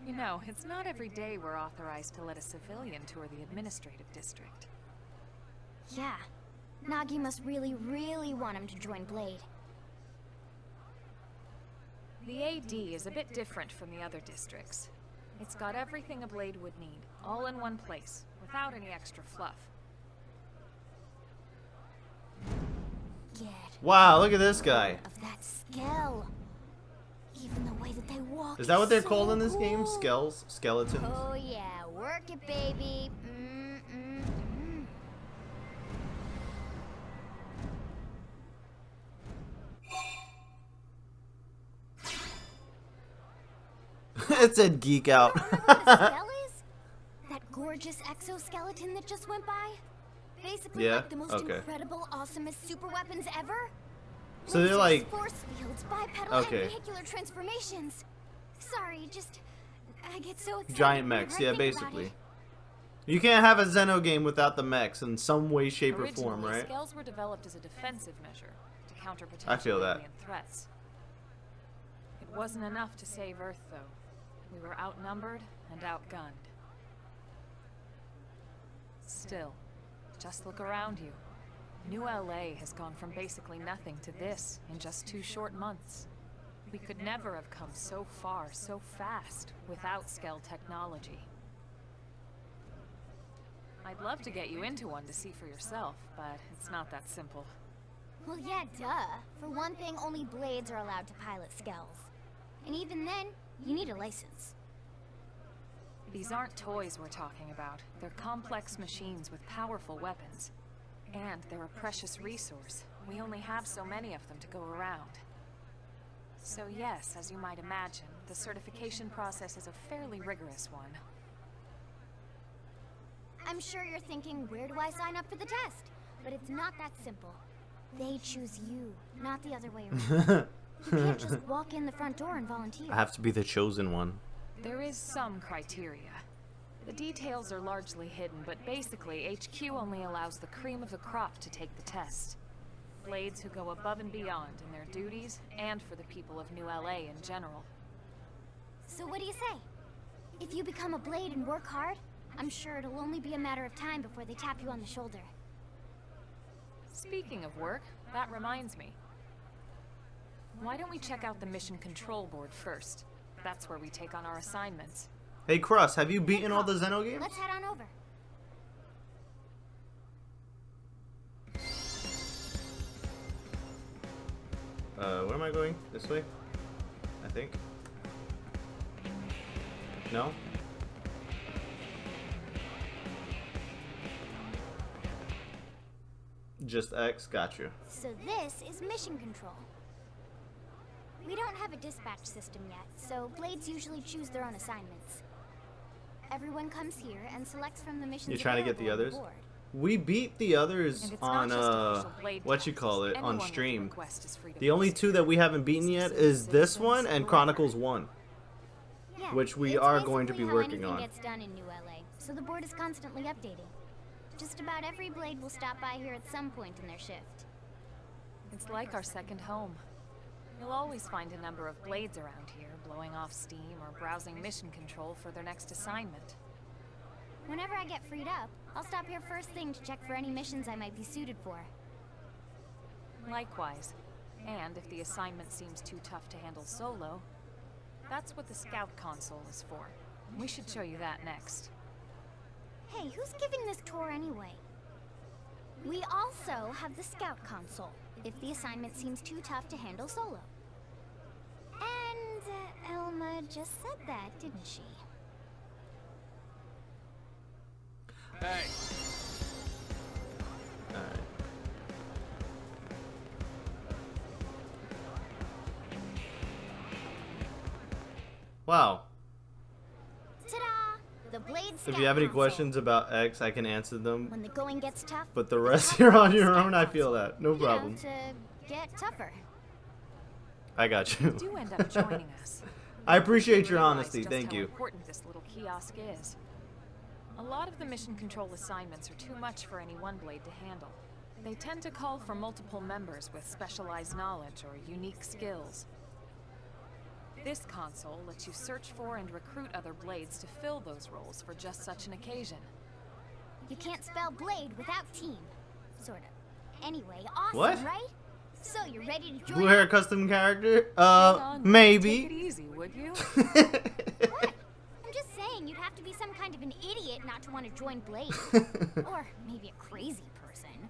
You know, it's not every day we're authorized to let a civilian tour the administrative district. Yeah. Nagi must really, really want him to join Blade. The AD is a bit different from the other districts. It's got everything a Blade would need, all in one place, without any extra fluff. Get Wow, look at this guy. of that skell. Even the way that they walk. Is that what they're so called in this cool. game? Skells? Skeletons? Oh yeah, work it, baby. It said geek out. Remember what a skell is? That gorgeous exoskeleton that just went by? Basically Yeah? like the most Okay. incredible, awesomest super weapons ever. So they're Lasers, like... force fields, bipedal Okay. and vehicular transformations. Sorry, just I get so excited. Giant whenever mechs, I yeah, think about basically. it. You can't have a Xeno game without the mechs in some way, shape, or form, Originally, right? Skells were developed as a defensive measure to counter I potential feel that. alien threats. It wasn't enough to save Earth, though. We were outnumbered and outgunned. Still, just look around you. New LA has gone from basically nothing to this in just 2 short months. We could never have come so far so fast without Skell technology. I'd love to get you into one to see for yourself, but it's not that simple. Well, yeah, duh. For one thing, only Blades are allowed to pilot Skells. And even then, you need a license. These aren't toys we're talking about. They're complex machines with powerful weapons. And they're a precious resource. We only have so many of them to go around. So yes, as you might imagine, the certification process is a fairly rigorous one. I'm sure you're thinking, where do I sign up for the test? But it's not that simple. They choose you, not the other way around. You can't just walk in the front door and volunteer. I have to be the chosen one. There is some criteria. The details are largely hidden, but basically, HQ only allows the cream of the crop to take the test. Blades who go above and beyond in their duties, and for the people of New LA in general. So what do you say? If you become a Blade and work hard, I'm sure it'll only be a matter of time before they tap you on the shoulder. Speaking of work, that reminds me. Why don't we check out the mission control board first? That's where we take on our assignments. Hey Cross, have you beaten all the Xeno games? Let's head on over. Where am I going? This way? I think. No? Just X, got you. So this is mission control. We don't have a dispatch system yet, so Blades usually choose their own assignments. Everyone comes here and selects from the missions. You're trying to get the available on others? board. We beat the others on what you call it, on stream. The only 2 that we haven't beaten yet is this one and Chronicles 1, Yeah, which we it's are going to be basically how working anything on. gets done in New LA, so the board is constantly updating. Just about every Blade will stop by here at some point in their shift. It's like our second home. You'll always find a number of Blades around here, blowing off steam or browsing mission control for their next assignment. Whenever I get freed up, I'll stop here first thing to check for any missions I might be suited for. Likewise. And if the assignment seems too tough to handle solo, that's what the Scout console is for. We should show you that next. Hey, who's giving this tour anyway? We also have the Scout console, if the assignment seems too tough to handle solo. And Elma just said that, didn't she? Hey. Alright. Wow. Ta-da! The Blade Scout If you have any console. questions about X, I can answer them. When the going gets tough, But the rest, you're on your own. I feel that. No you know, problem. to get tougher. I got you. Do end up joining us. I appreciate Realize your honesty. just Thank how you. important this little kiosk is. A lot of the mission control assignments are too much for any one Blade to handle. They tend to call for multiple members with specialized knowledge or unique skills. This console lets you search for and recruit other Blades to fill those roles for just such an occasion. You can't spell Blade without team. Sort of. Anyway, awesome, What? right? So, you're ready to join Blue hair up? custom character? Hang on, Take it Maybe. easy, would you? What? I'm just saying, you'd have to be some kind of an idiot not to want to join Blade. Or maybe a crazy person.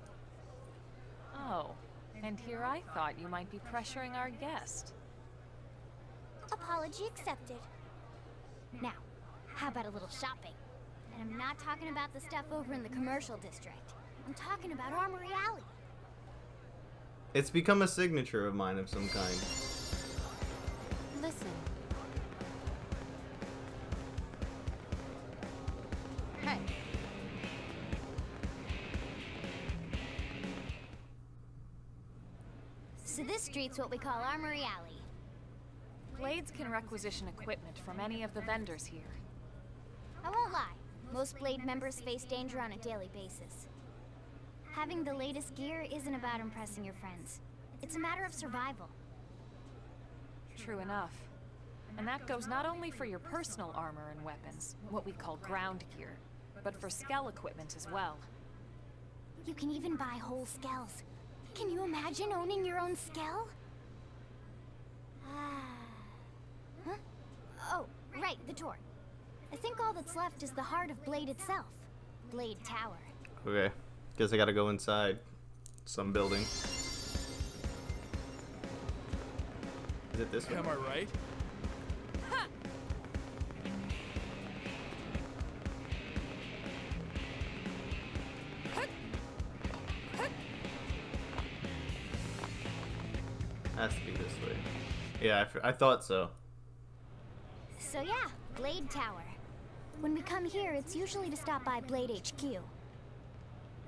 Oh, and here I thought you might be pressuring our guest. Apology accepted. Now, how about a little shopping? And I'm not talking about the stuff over in the commercial district. I'm talking about Armory Alley. It's become a signature of mine of some kind. Listen. Hey. So this street's what we call Armory Alley. Blades can requisition equipment from any of the vendors here. I won't lie, most Blade members face danger on a daily basis. Having the latest gear isn't about impressing your friends. It's a matter of survival. True enough. And that goes not only for your personal armor and weapons, what we call ground gear, but for Skell equipment as well. You can even buy whole skells. Can you imagine owning your own skell? Huh? Oh, right, the door. I think all that's left is the heart of Blade itself. Blade Tower. Okay. Guess I gotta go inside some building. Is it this one? Am I right? Has to be this way. Yeah, I thought so. So yeah, Blade Tower. When we come here, it's usually to stop by Blade HQ.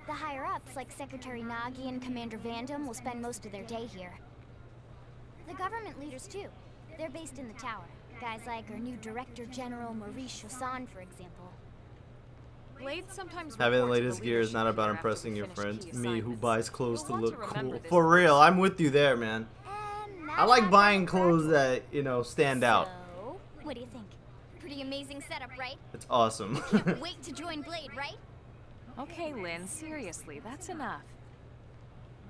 The higher-ups, like Secretary Nagi and Commander Vandam, will spend most of their day here. The government leaders, too. They're based in the tower. Guys like our new Director General Maurice Chosan, for example. Blade sometimes Having the reports to latest gear is not leadership about after we impressing your finish friends. key Me, who assignments. buys clothes to You'll want look remember cool. this For real, I'm with you there, man. And I like buying clothes that, you know, stand out. So, what do you think? Pretty amazing setup, right? It's awesome. Can't wait to join Blade, right? Okay, Lynn, seriously, that's enough.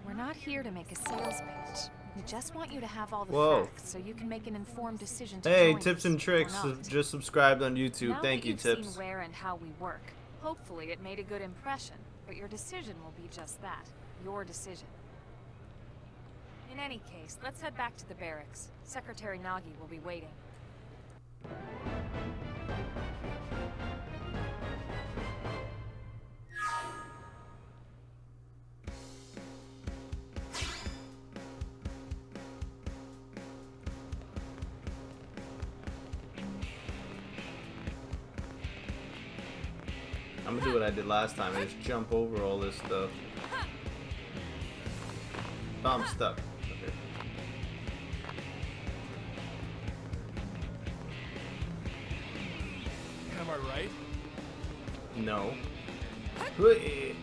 We're not here to make a sales pitch. We just want you to have all the Whoa. facts so you can make an informed decision to Hey, join Tips us and or Tricks not. just subscribed on YouTube. Now Thank that you, you've Tips. seen where and how we work, hopefully it made a good impression, but your decision will be just that, your decision. In any case, let's head back to the barracks. Secretary Nagi will be waiting. I'm gonna do what I did last time and just jump over all this stuff. Oh, I'm stuck. Okay. Am I right? No. Hey.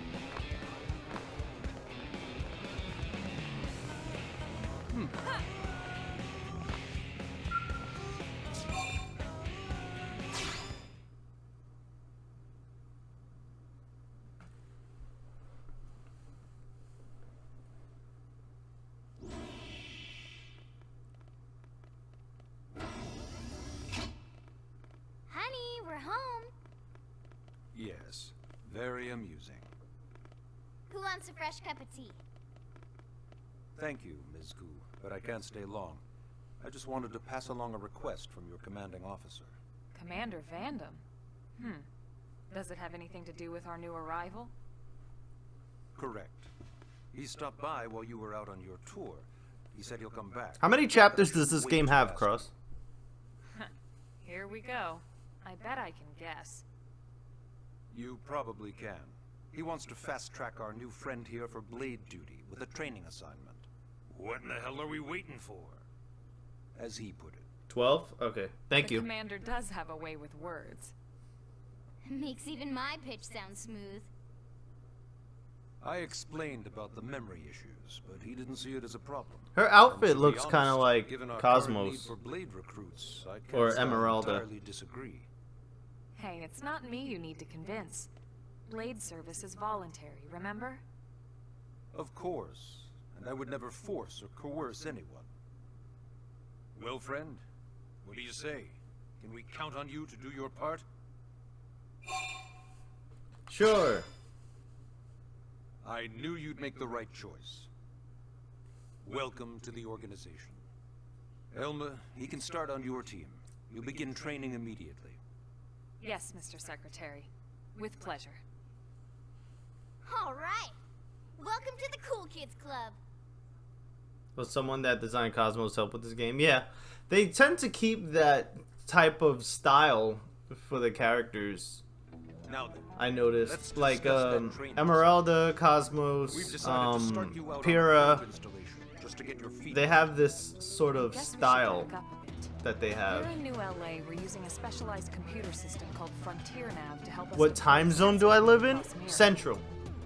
Honey, we're home. Yes, very amusing. Who wants a fresh cup of tea? Thank you, Ms. Gu, but I can't stay long. I just wanted to pass along a request from your commanding officer. Commander Vandam? Does it have anything to do with our new arrival? Correct. He stopped by while you were out on your tour. He said he'll come back. How many chapters does this game have, Cross? Here we go. I bet I can guess. You probably can. He wants to fast-track our new friend here for blade duty with a training assignment. What in the hell are we waiting for? As he put it. 12? Okay. Thank The you. commander does have a way with words. Makes even my pitch sound smooth. I explained about the memory issues, but he didn't see it as a problem. Her outfit And to be looks kind of honest, like given our current need Cosmos. for blade recruits, I can't Or say I Emeralda. entirely disagree. Hey, it's not me you need to convince. Blade service is voluntary, remember? Of course, and I would never force or coerce anyone. Well, friend, what do you say? Can we count on you to do your part? Sure. I knew you'd make the right choice. Welcome to the organization. Elma, he can start on your team. You'll begin training immediately. Yes, Mr. Secretary. With pleasure. All right. Welcome to the Cool Kids Club. Was someone that designed Cosmos help with this game? Yeah. They tend to keep that type of style for the characters. Now then, I noticed. let's Like, discuss that training. Emeralda, Cosmos, We've decided to start you out on a Pyrrha. probe installation, just to get your feet They have this sort of Guess we should style back up a bit. that they have. Here in New LA, we're using a specialized computer system called Frontier Nav to help us. What deploy time zone do I live in? across Mirror. Central.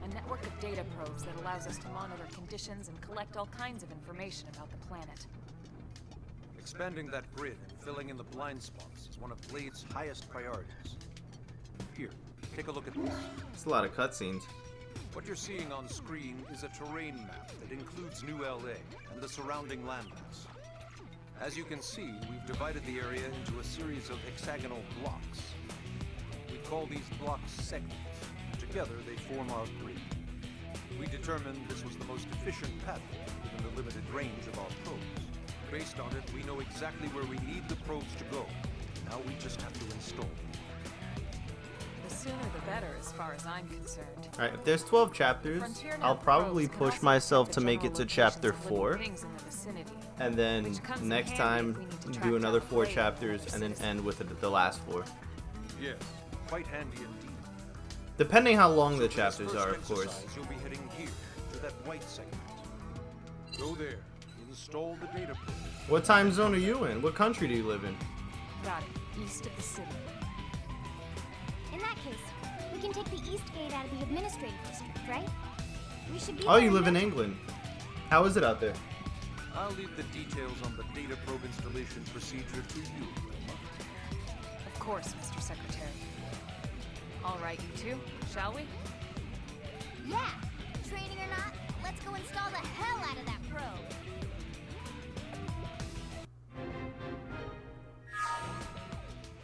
A network of data probes that allows us to monitor conditions and collect all kinds of information about the planet. Expanding that grid and filling in the blind spots is one of Blade's highest priorities. Here, Take a look at this. It's a lot of cutscenes. What you're seeing on screen is a terrain map that includes New LA and the surrounding landmass. As you can see, we've divided the area into a series of hexagonal blocks. We call these blocks segments. Together, they form our grid. We determined this was the most efficient path given the limited range of our probes. Based on it, we know exactly where we need the probes to go. Now we just have to install them. The sooner the better, as far as I'm concerned. Alright, if there's 12 chapters, I'll probably push myself to make it to chapter 4. And then next time, do another 4 chapters and then end with the last 4. Yes, quite handy indeed. Depending how long the chapters are, of course. You'll be heading here to that white segment. Go there. Install the data probe. What time zone are you in? What country do you live in? Got it. East of the city. In that case, we can take the east gate out of the administrative district, right? We should be Oh, there you live in no- England. How is it out there? I'll leave the details on the data probe installation procedure to you. Of course, Mr. Secretary. All right, you two, shall we? Yeah! Training or not, let's go install the hell out of that probe!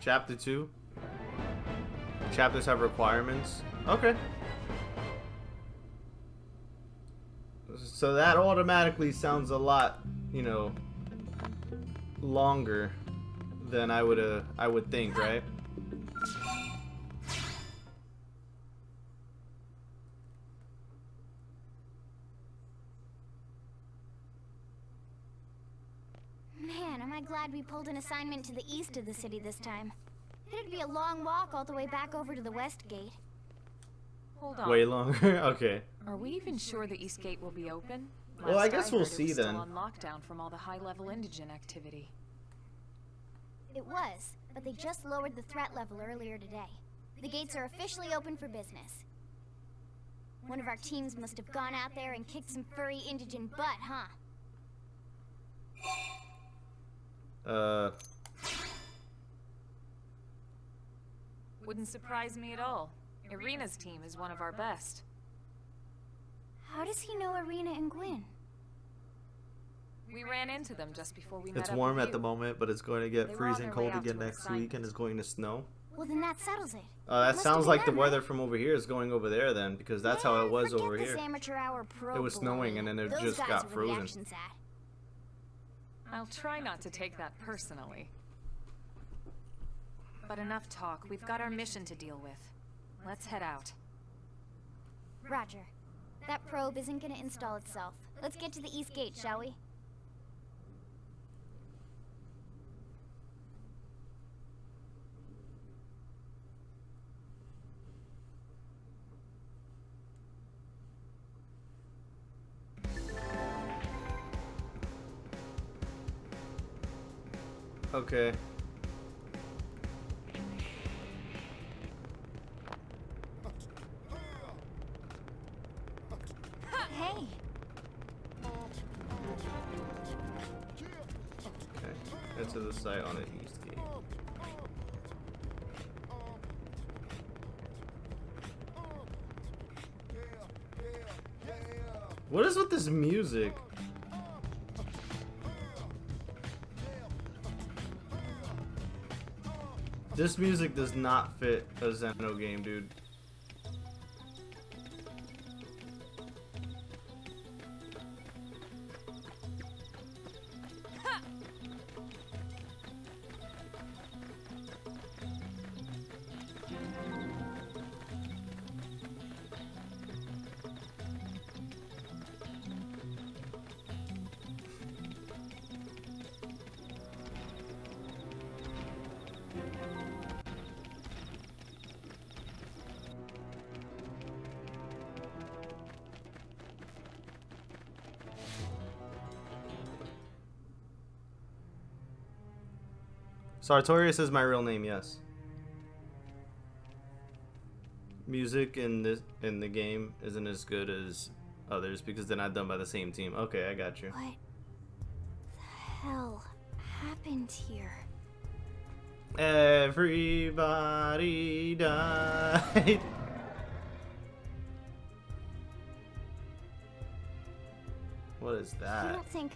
Chapter 2. Chapters have requirements. Okay. So that automatically sounds a lot, you know, longer than I would think, right? Man, am I glad we pulled an assignment to the east of the city this time. It'd be a long walk all the way back over to the west gate. Hold on. Way longer. Okay. Are we even sure the east gate will be open? Well, I Last guess heard, we'll it see was then. Still on lockdown from all the high-level indigent activity. It was, but they just lowered the threat level earlier today. The gates are officially open for business. One of our teams must have gone out there and kicked some furry indigent butt, huh? Wouldn't surprise me at all. Irina's team is one of our best. How does he know Irina and Gwyn? We ran into them just before we met It's up warm with at the you. moment, but it's going to get They were on freezing their way cold out again to an next week, assignment. and it's going to snow. Well, then that settles it. That Must sounds have like the been weather them, from over here is going over there then, because that's how it was forget over this here. amateur hour probe It was snowing, baloney. and then it Those just guys got are where the frozen. action's at. I'll try not to take that personally. But enough talk. We've got our mission to deal with. Let's head out. Roger. That probe isn't gonna install itself. Let's get to the east gate, shall we? Okay. Hey! Okay. Get to the site on the east gate. What is with this music? This music does not fit a Xeno game, dude. Sartorius is my real name, yes. Music in the game isn't as good as others because they're not done by the same team. Okay, I got you. What the hell happened here? Everybody died. What is I that? don't think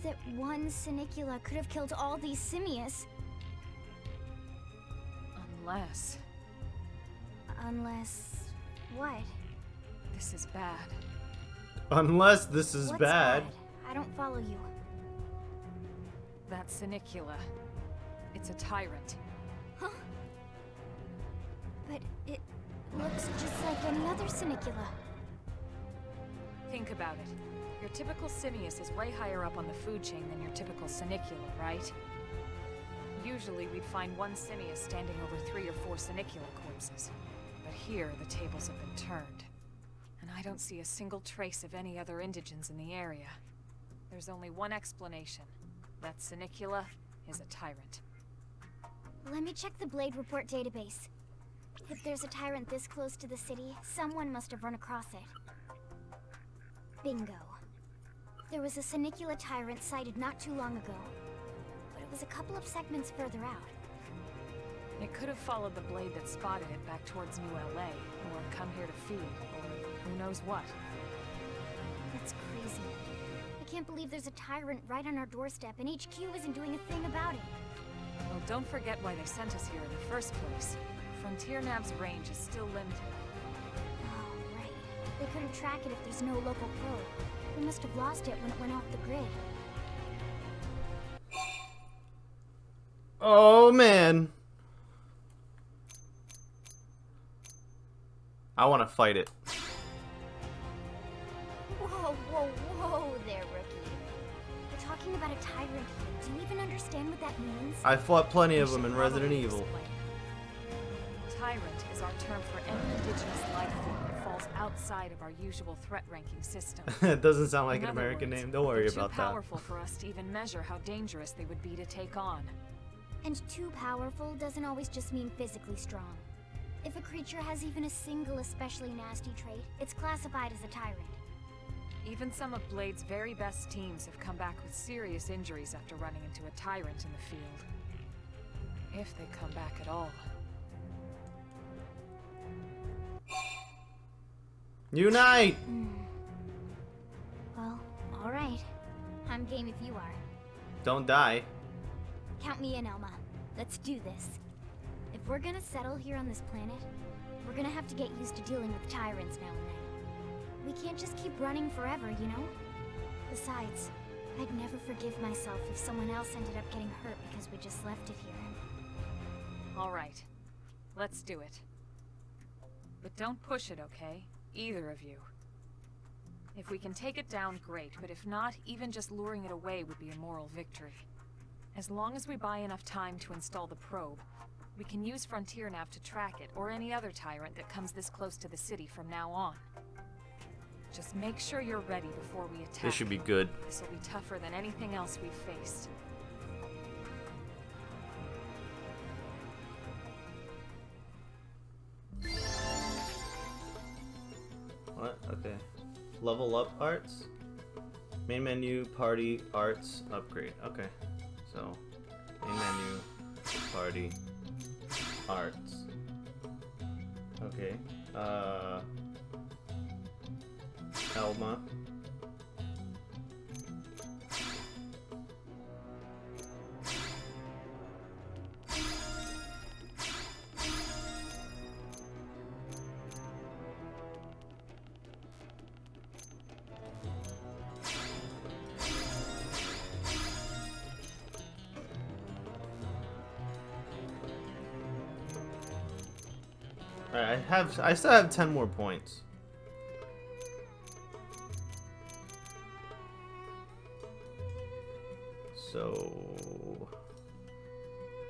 that one Sinicula could have killed all these simius. Unless Unless... what? this is bad. Unless this is What's bad. I don't follow you. That Sinicula. It's a tyrant. Huh? But it looks just like any other Sinicula. Think about it. Your typical simius is way higher up on the food chain than your typical Sinicula, right? Usually we'd find one simius standing over 3 or 4 Sinicula corpses. But here, the tables have been turned. And I don't see a single trace of any other indigents in the area. There's only one explanation. That Sinicula is a tyrant. Let me check the Blade Report database. If there's a tyrant this close to the city, someone must have run across it. Bingo. There was a Sinicula tyrant sighted not too long ago, but it was a couple of segments further out. It could have followed the blade that spotted it back towards New LA, or come here to feed, or who knows what. That's crazy. I can't believe there's a tyrant right on our doorstep, and HQ isn't doing a thing about it. Well, don't forget why they sent us here in the first place. Frontier Nav's range is still limited. Oh, right. They couldn't track it if there's no local probe. They must have lost it when it went off the grid. Oh man. I want to fight it. Whoa, whoa, whoa there, rookie. You're talking about a tyrant here. Do you even understand what that means? I fought plenty of them in should Resident probably Evil. explain. Tyrant is our term for any indigenous life form that falls outside of our usual threat ranking system. It doesn't sound like In an other American words, name. Don't worry they're about too that. powerful for us to even measure how dangerous they would be to take on. And too powerful doesn't always just mean physically strong. If a creature has even a single especially nasty trait, it's classified as a tyrant. Even some of Blade's very best teams have come back with serious injuries after running into a tyrant in the field. If they come back at all. Unite! Well, alright. I'm game if you are. Don't die. Count me in, Elma. Let's do this. If we're gonna settle here on this planet, we're gonna have to get used to dealing with tyrants now and then. We can't just keep running forever, you know? Besides, I'd never forgive myself if someone else ended up getting hurt because we just left it here. All right. Let's do it. But don't push it, okay? Either of you. If we can take it down, great, but if not, even just luring it away would be a moral victory. As long as we buy enough time to install the probe, we can use Frontier Nav to track it, or any other tyrant that comes this close to the city from now on. Just make sure you're ready before we attack. This should be good. This will be tougher than anything else we've faced. What? Okay. Level up arts? Main menu, party, arts, upgrade. Okay. So, main menu, party, arts. Okay. Elma. Alright, I still have 10 more points.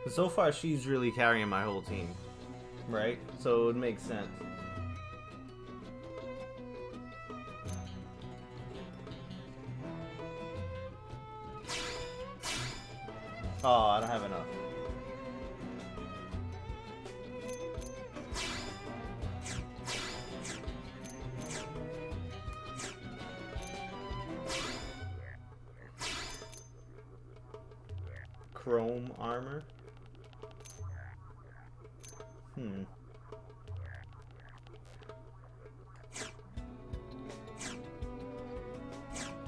So far she's really carrying my whole team, right? So it would make sense. Oh, I don't have enough. Chrome armor.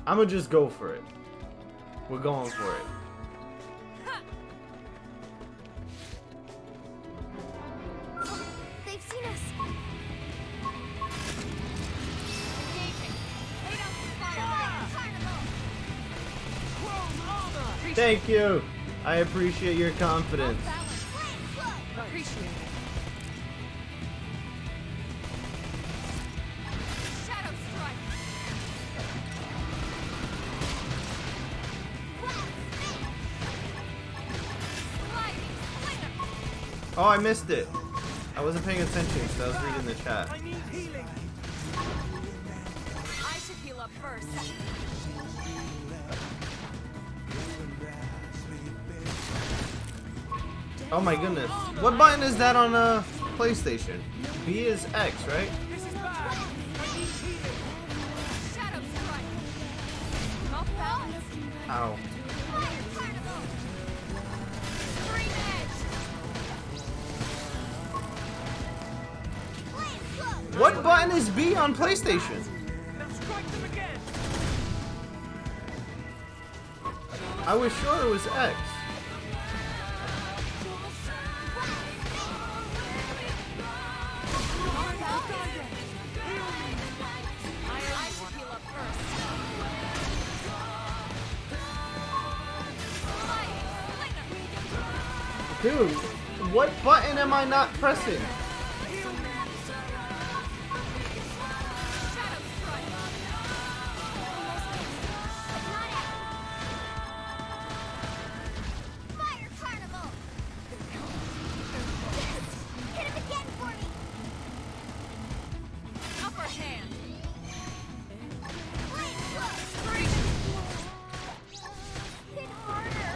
I'ma just go for it. We're going for it. They've seen us. Thank you. I appreciate your confidence. Appreciate it. Shadow strike. Oh, I missed it. I wasn't paying attention, so I was reading the chat. I need healing. I should heal up first. Oh my goodness. What button is that on a PlayStation? B is X, right? This is bad. I need healing. Shadow strike. Off balance. Ow. Green edge. What button is B on PlayStation? Now strike them again. I was sure it was X. I should heal up first. Dude, what button am I not pressing? Fire carnival. Hit him again for me. Upper hand. Hit harder.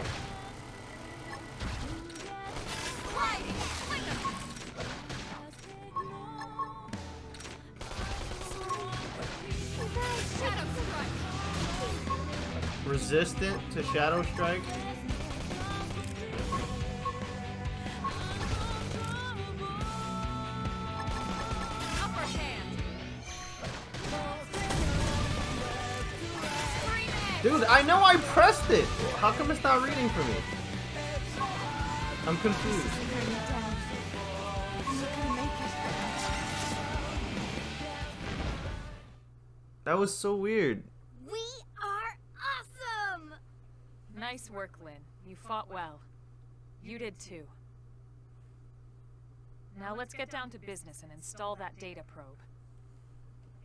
Shadow strike. Resistant to Shadow Strike? Upper hand. Dude, I know I pressed it! How come it's not reading for me? I'm confused. That was so weird. We are awesome! Nice work, Lynn. You fought well. You did too. Now let's get down to business and install that data probe.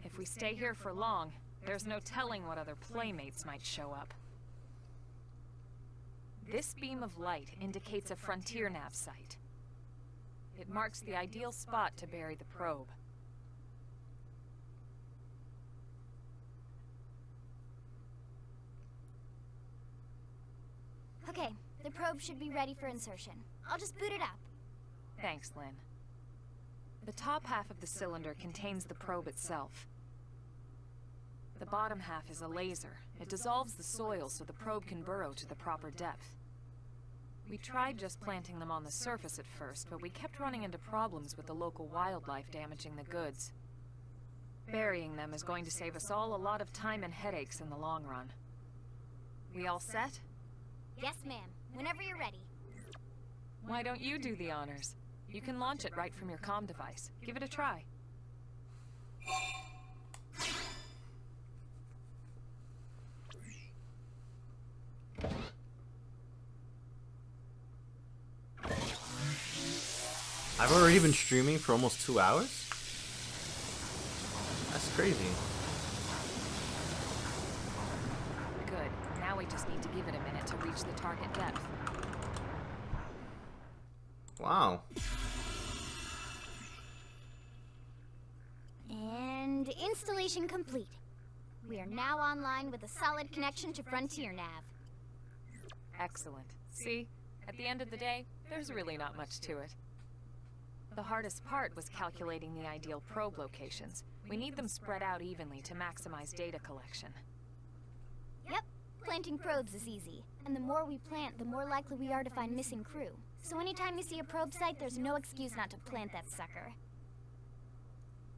If we stay here for long, there's no telling what other playmates might show up. This beam of light indicates a frontier nav site. It marks the ideal spot to bury the probe. Okay, the probe should be ready for insertion. I'll just boot it up. Thanks, Lynn. The top half of the cylinder contains the probe itself. The bottom half is a laser. It dissolves the soil so the probe can burrow to the proper depth. We tried just planting them on the surface at first, but we kept running into problems with the local wildlife damaging the goods. Burying them is going to save us all a lot of time and headaches in the long run. We all set? Yes, ma'am. Whenever you're ready. Why don't you do the honors? You can launch it right from your comm device. Give it a try. I've already been streaming for almost 2 hours? That's crazy. Good. Now we just need to give it a minute to reach the target depth. Wow. And installation complete. We are now online with a solid connection to Frontier Nav. Excellent. See? At the end of the day, there's really not much to it. The hardest part was calculating the ideal probe locations. We need them spread out evenly to maximize data collection. Yep, planting probes is easy. And the more we plant, the more likely we are to find missing crew. So anytime you see a probe site, there's no excuse not to plant that sucker.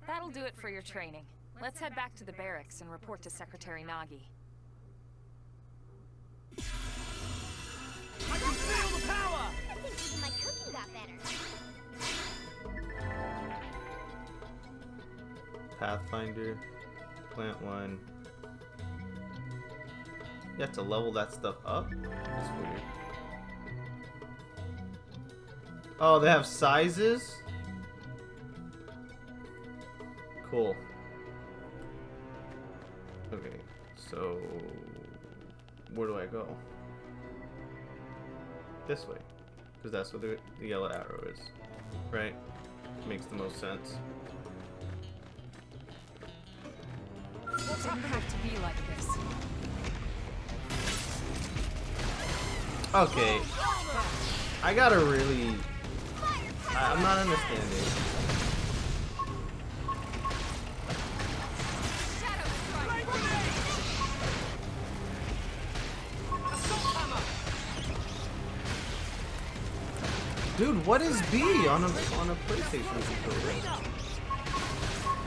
That'll do it for your training. Let's head back to the barracks and report to Secretary Nagi. I can feel the power! I think even my cooking got better. Pathfinder, plant one. You have to level that stuff up? That's weird. Oh, they have sizes? Cool. Okay, so where do I go? This way, because that's what the yellow arrow is, right? Makes the most sense. It didn't have to be like this. Okay, I gotta really. I'm not understanding. Dude, what is B on a PlayStation controller?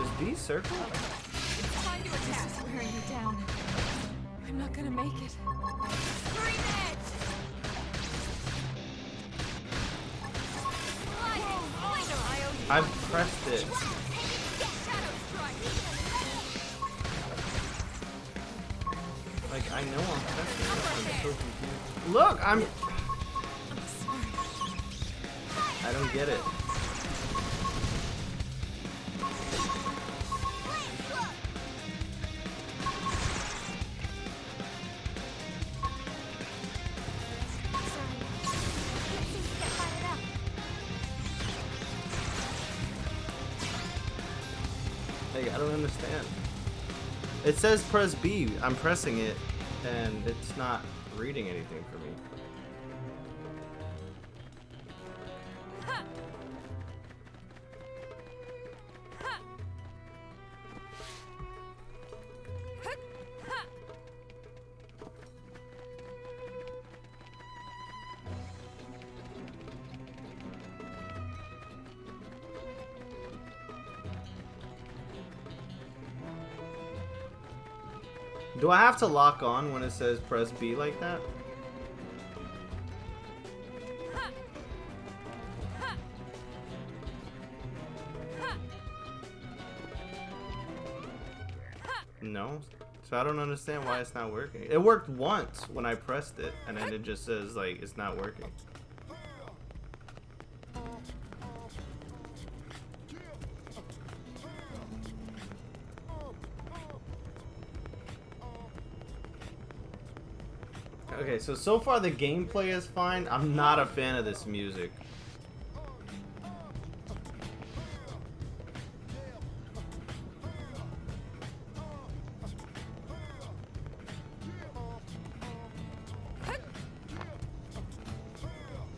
Is B circle? It's time to attack. This is wearing me down. I'm not gonna make it. Green edge! I've pressed it. Like, I know I'm pressing it. I'm so confused. Look, I don't get it. Like, I don't understand. It says press B. I'm pressing it, and it's not reading anything for me. Do I have to lock on when it says press B like that? No. So I don't understand why it's not working. It worked once when I pressed it, and then it just says like it's not working. Okay, so far the gameplay is fine. I'm not a fan of this music.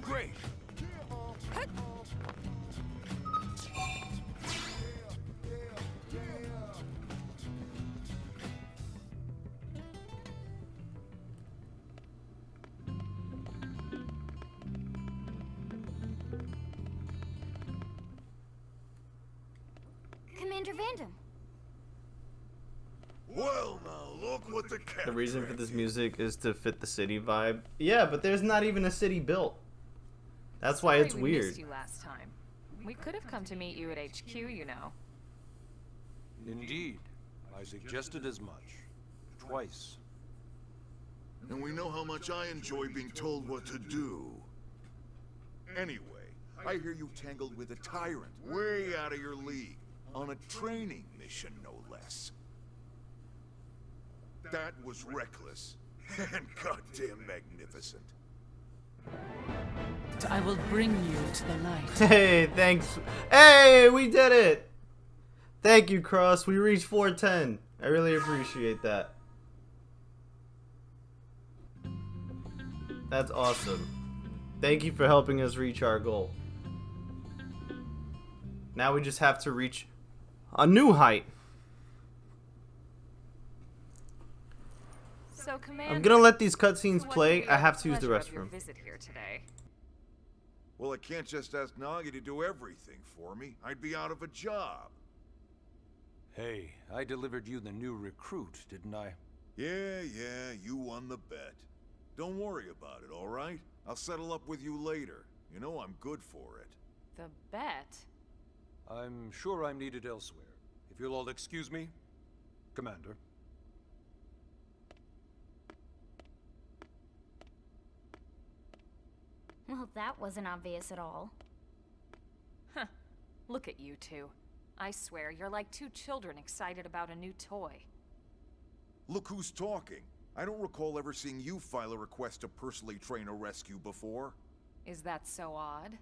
Great. Commander Vandam. Well, now look what the cat. The reason for this music is to fit the city vibe. Yeah, but there's not even a city built. That's why it's We weird. missed you last time. We could have come to meet you at HQ, you know. Indeed. I suggested as much. Twice. And we know how much I enjoy being told what to do. Anyway, I hear you tangled with a tyrant, way out of your league, on a training mission, no less. That was reckless, and goddamn magnificent. I will bring you to the light. Hey, thanks. Hey, we did it. Thank you, Cross. We reached 410. I really appreciate that. That's awesome. Thank you for helping us reach our goal. Now we just have to reach a new height. So, Commander, I'm gonna let these cutscenes what play. gave you I have to use the pleasure of your restroom. visit here today? Well, I can't just ask Nagi to do everything for me. I'd be out of a job. Hey, I delivered you the new recruit, didn't I? Yeah, you won the bet. Don't worry about it, all right? I'll settle up with you later. You know I'm good for it. The bet? I'm sure I'm needed elsewhere. If you'll all excuse me, Commander. Well, that wasn't obvious at all. Huh. Look at you two. I swear, you're like two children excited about a new toy. Look who's talking. I don't recall ever seeing you file a request to personally train a rescue before. Is that so odd?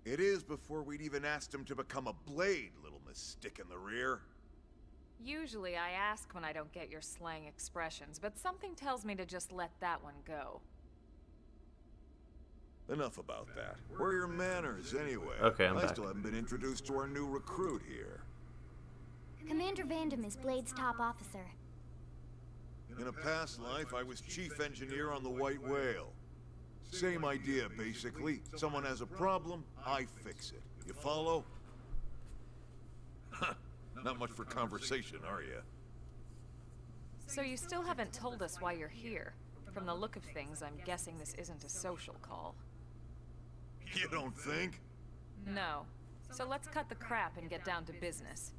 It is before we'd even asked him to become a blade, little miss stick in the rear. Usually I ask when I don't get your slang expressions, but something tells me to just let that one go. Enough about that. Where are your manners, anyway? Okay, I'm I back. still haven't been introduced to our new recruit here. Commander Vandam is Blade's top officer. In a past life, I was chief engineer on the White Whale. Same idea, basically. Someone has a problem, I fix it. You follow? Not much for conversation, are you? So you still haven't told us why you're here. From the look of things, I'm guessing this isn't a social call. You don't think? No. So let's cut the crap and get down to business.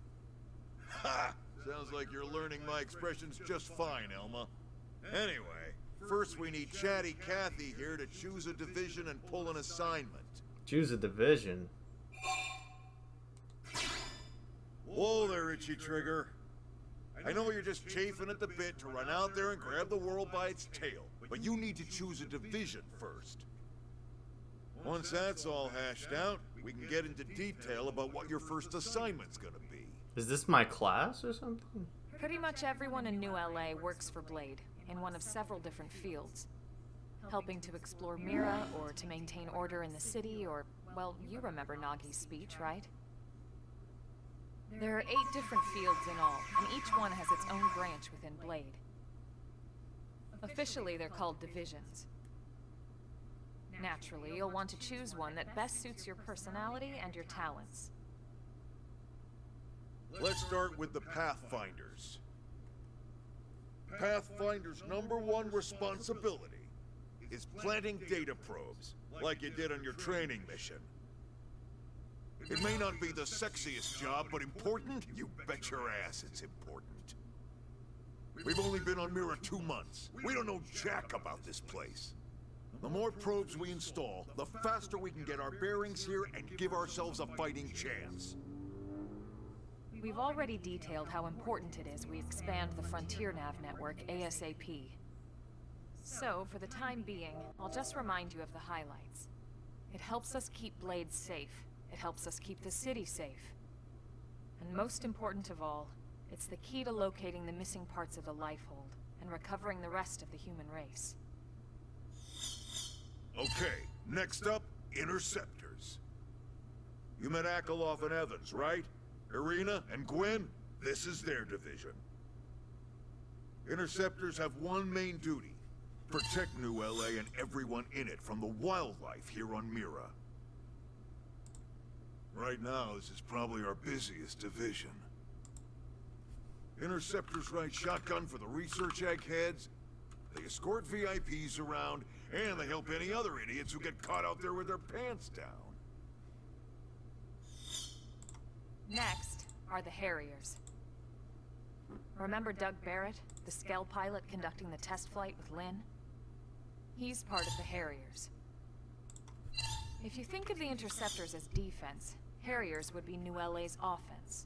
Ha! Sounds like you're learning my expressions just fine, Elma. Anyway, first we need Chatty Cathy here to choose a division and pull an assignment. Choose a division. Whoa there, Itchy Trigger. I know you're just chafing at the bit to run out there and grab the world by its tail, but you need to choose a division first. Once that's all hashed out, we can get into detail about what your first assignment's gonna be. Is this my class or something? Pretty much everyone in New LA works for Blade, in one of several different fields. Helping to explore Mira, or to maintain order in the city, or, well, you remember Nagi's speech, right? There are 8 different fields in all, and each one has its own branch within Blade. Officially, they're called divisions. Naturally, you'll want to choose one that best suits your personality and your talents. Let's start with the Pathfinders. Pathfinder's #1 responsibility is planting data probes, like you did on your training mission. It may not be the sexiest job, but important? You bet your ass it's important. We've only been on Mira 2 months. We don't know jack about this place. The more probes we install, the faster we can get our bearings here and give ourselves a fighting chance. We've already detailed how important it is we expand the Frontier Nav network ASAP. So, for the time being, I'll just remind you of the highlights. It helps us keep Blade safe. It helps us keep the city safe. And most important of all, it's the key to locating the missing parts of the Lifehold and recovering the rest of the human race. Okay, next up, Interceptors. You met Akeloff and Evans, right? Irina and Gwen? This is their division. Interceptors have one main duty. Protect New LA and everyone in it from the wildlife here on Mira. Right now, this is probably our busiest division. Interceptors ride shotgun for the research eggheads, they escort VIPs around, and they help any other idiots who get caught out there with their pants down. Next are the Harriers. Remember Doug Barrett, the Skell pilot conducting the test flight with Lynn? He's part of the Harriers. If you think of the Interceptors as defense, Harriers would be New LA's offense.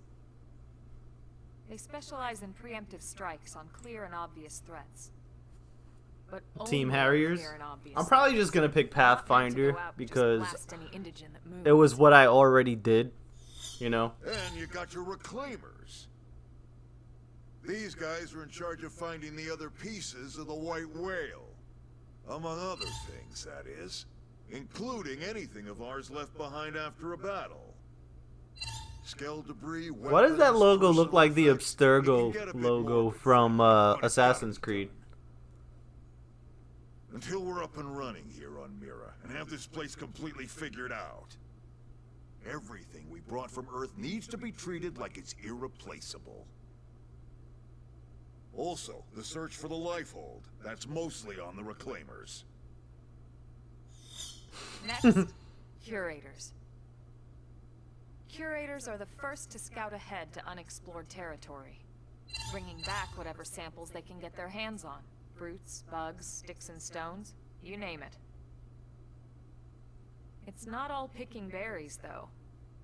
They specialize in preemptive strikes on clear and obvious threats. But Team only Harriers? clear and obvious I'm probably threats. just gonna pick Not meant to Pathfinder go out and just because blast any indigent that moves. it was what I already did, you know? And you got your Reclaimers. These guys are in charge of finding the other pieces of the White Whale. Among other things, that is. Including anything of ours left behind after a battle. Skell debris, Why does that weapons, logo look personal like the effects. We can Abstergo get a bit logo more from but it's Assassin's done. Creed? Until we're up and running here on Mira, and have this place completely figured out. Everything we brought from Earth needs to be treated like it's irreplaceable. Also, the search for the Lifehold. That's mostly on the Reclaimers. Next, Curators. Curators are the first to scout ahead to unexplored territory, bringing back whatever samples they can get their hands on. Fruits, bugs, sticks and stones, you name it. It's not all picking berries, though.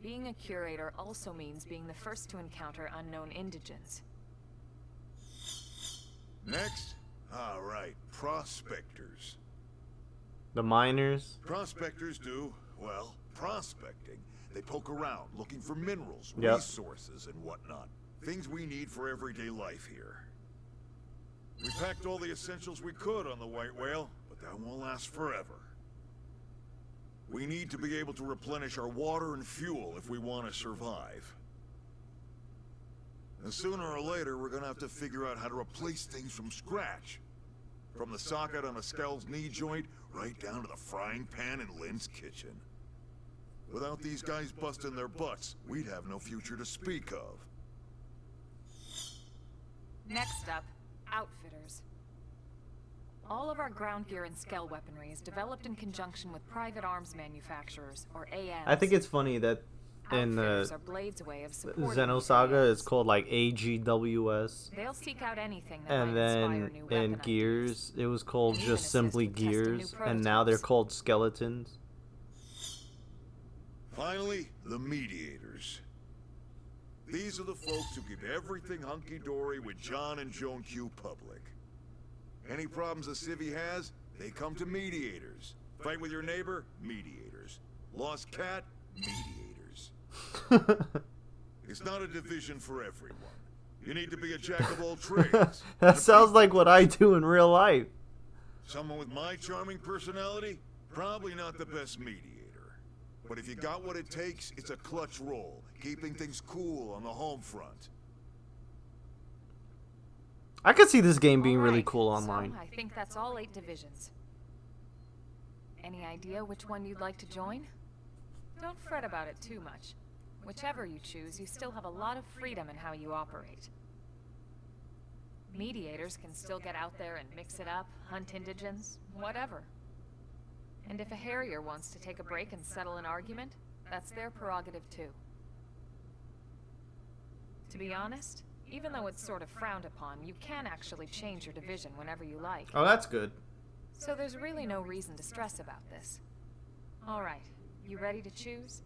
Being a curator also means being the first to encounter unknown indigents. Next? All right, prospectors. The miners. Prospectors do, well, prospecting. They poke around looking for minerals, Yep. resources, and whatnot. Things we need for everyday life here. We packed all the essentials we could on the White Whale, but that won't last forever. We need to be able to replenish our water and fuel if we want to survive. And sooner or later, we're gonna have to figure out how to replace things from scratch. From the socket on a Skell's knee joint, right down to the frying pan in Lynn's kitchen. Without these guys busting their butts, we'd have no future to speak of. Next up, Outfitters. All of our ground gear and Skell weaponry is developed in conjunction with private arms manufacturers, or AMs. I think it's funny that in the Outfitters are Blade's way of supporting these Xenosaga, it's AMs. called like AGWS. They'll seek out anything that And might inspire then new in weapon Gears, it was called And even just simply assist with testing new Gears, and now they're prototypes. called Skeletons. Finally, the Mediators. These are the folks who keep everything hunky-dory with John and Joan Q public. Any problems a civvy has, they come to Mediators. Fight with your neighbor? Mediators. Lost cat? Mediators. It's not a division for everyone. You need to be a jack of all trades. That sounds like what I do in real life. Someone with my charming personality? Probably not the best mediator. But if you got what it takes, it's a clutch role, keeping things cool on the home front. I could see this game being All really right, cool online. So I think that's all 8 divisions. Any idea which one you'd like to join? Don't fret about it too much. Whichever you choose, you still have a lot of freedom in how you operate. Mediators can still get out there and mix it up, hunt indigents, whatever. And if a Harrier wants to take a break and settle an argument, that's their prerogative too. To be honest, even though it's sort of frowned upon, you can actually change your division whenever you like. Oh, that's good. So there's really no reason to stress about this. Alright, you ready to choose?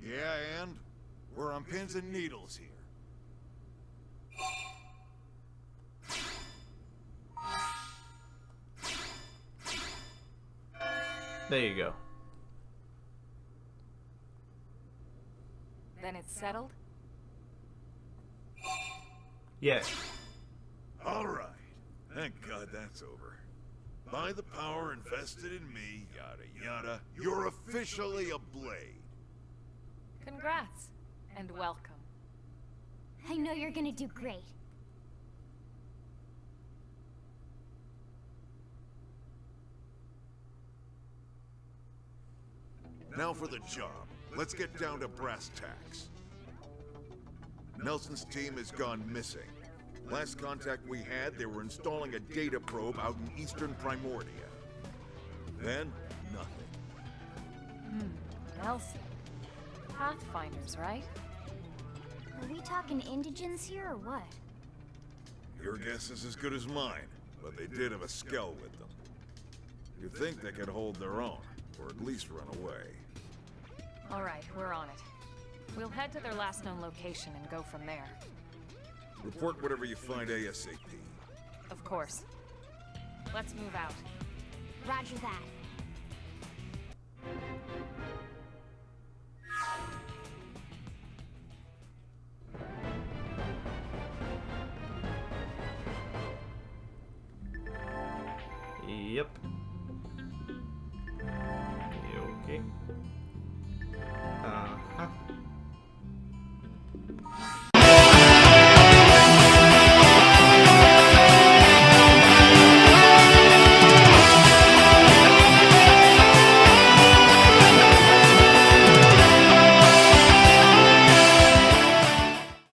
Yeah, and? We're on pins and needles here. There you go. Then it's settled? Yes. All right. Thank God that's over. By the power invested in me, yada yada, you're officially a Blade. Congrats, and welcome. I know you're gonna do great. Now for the job. Let's get down to brass tacks. Nelson's team has gone missing. Last contact we had, they were installing a data probe out in eastern Primordia. Then, nothing. Nelson. Pathfinders, right? Are we talking indigents here or what? Your guess is as good as mine, but they did have a Skell with them. You'd think they could hold their own, or at least run away. Alright, we're on it. We'll head to their last known location and go from there. Report whatever you find ASAP. Of course. Let's move out. Roger that. Yep. Okay.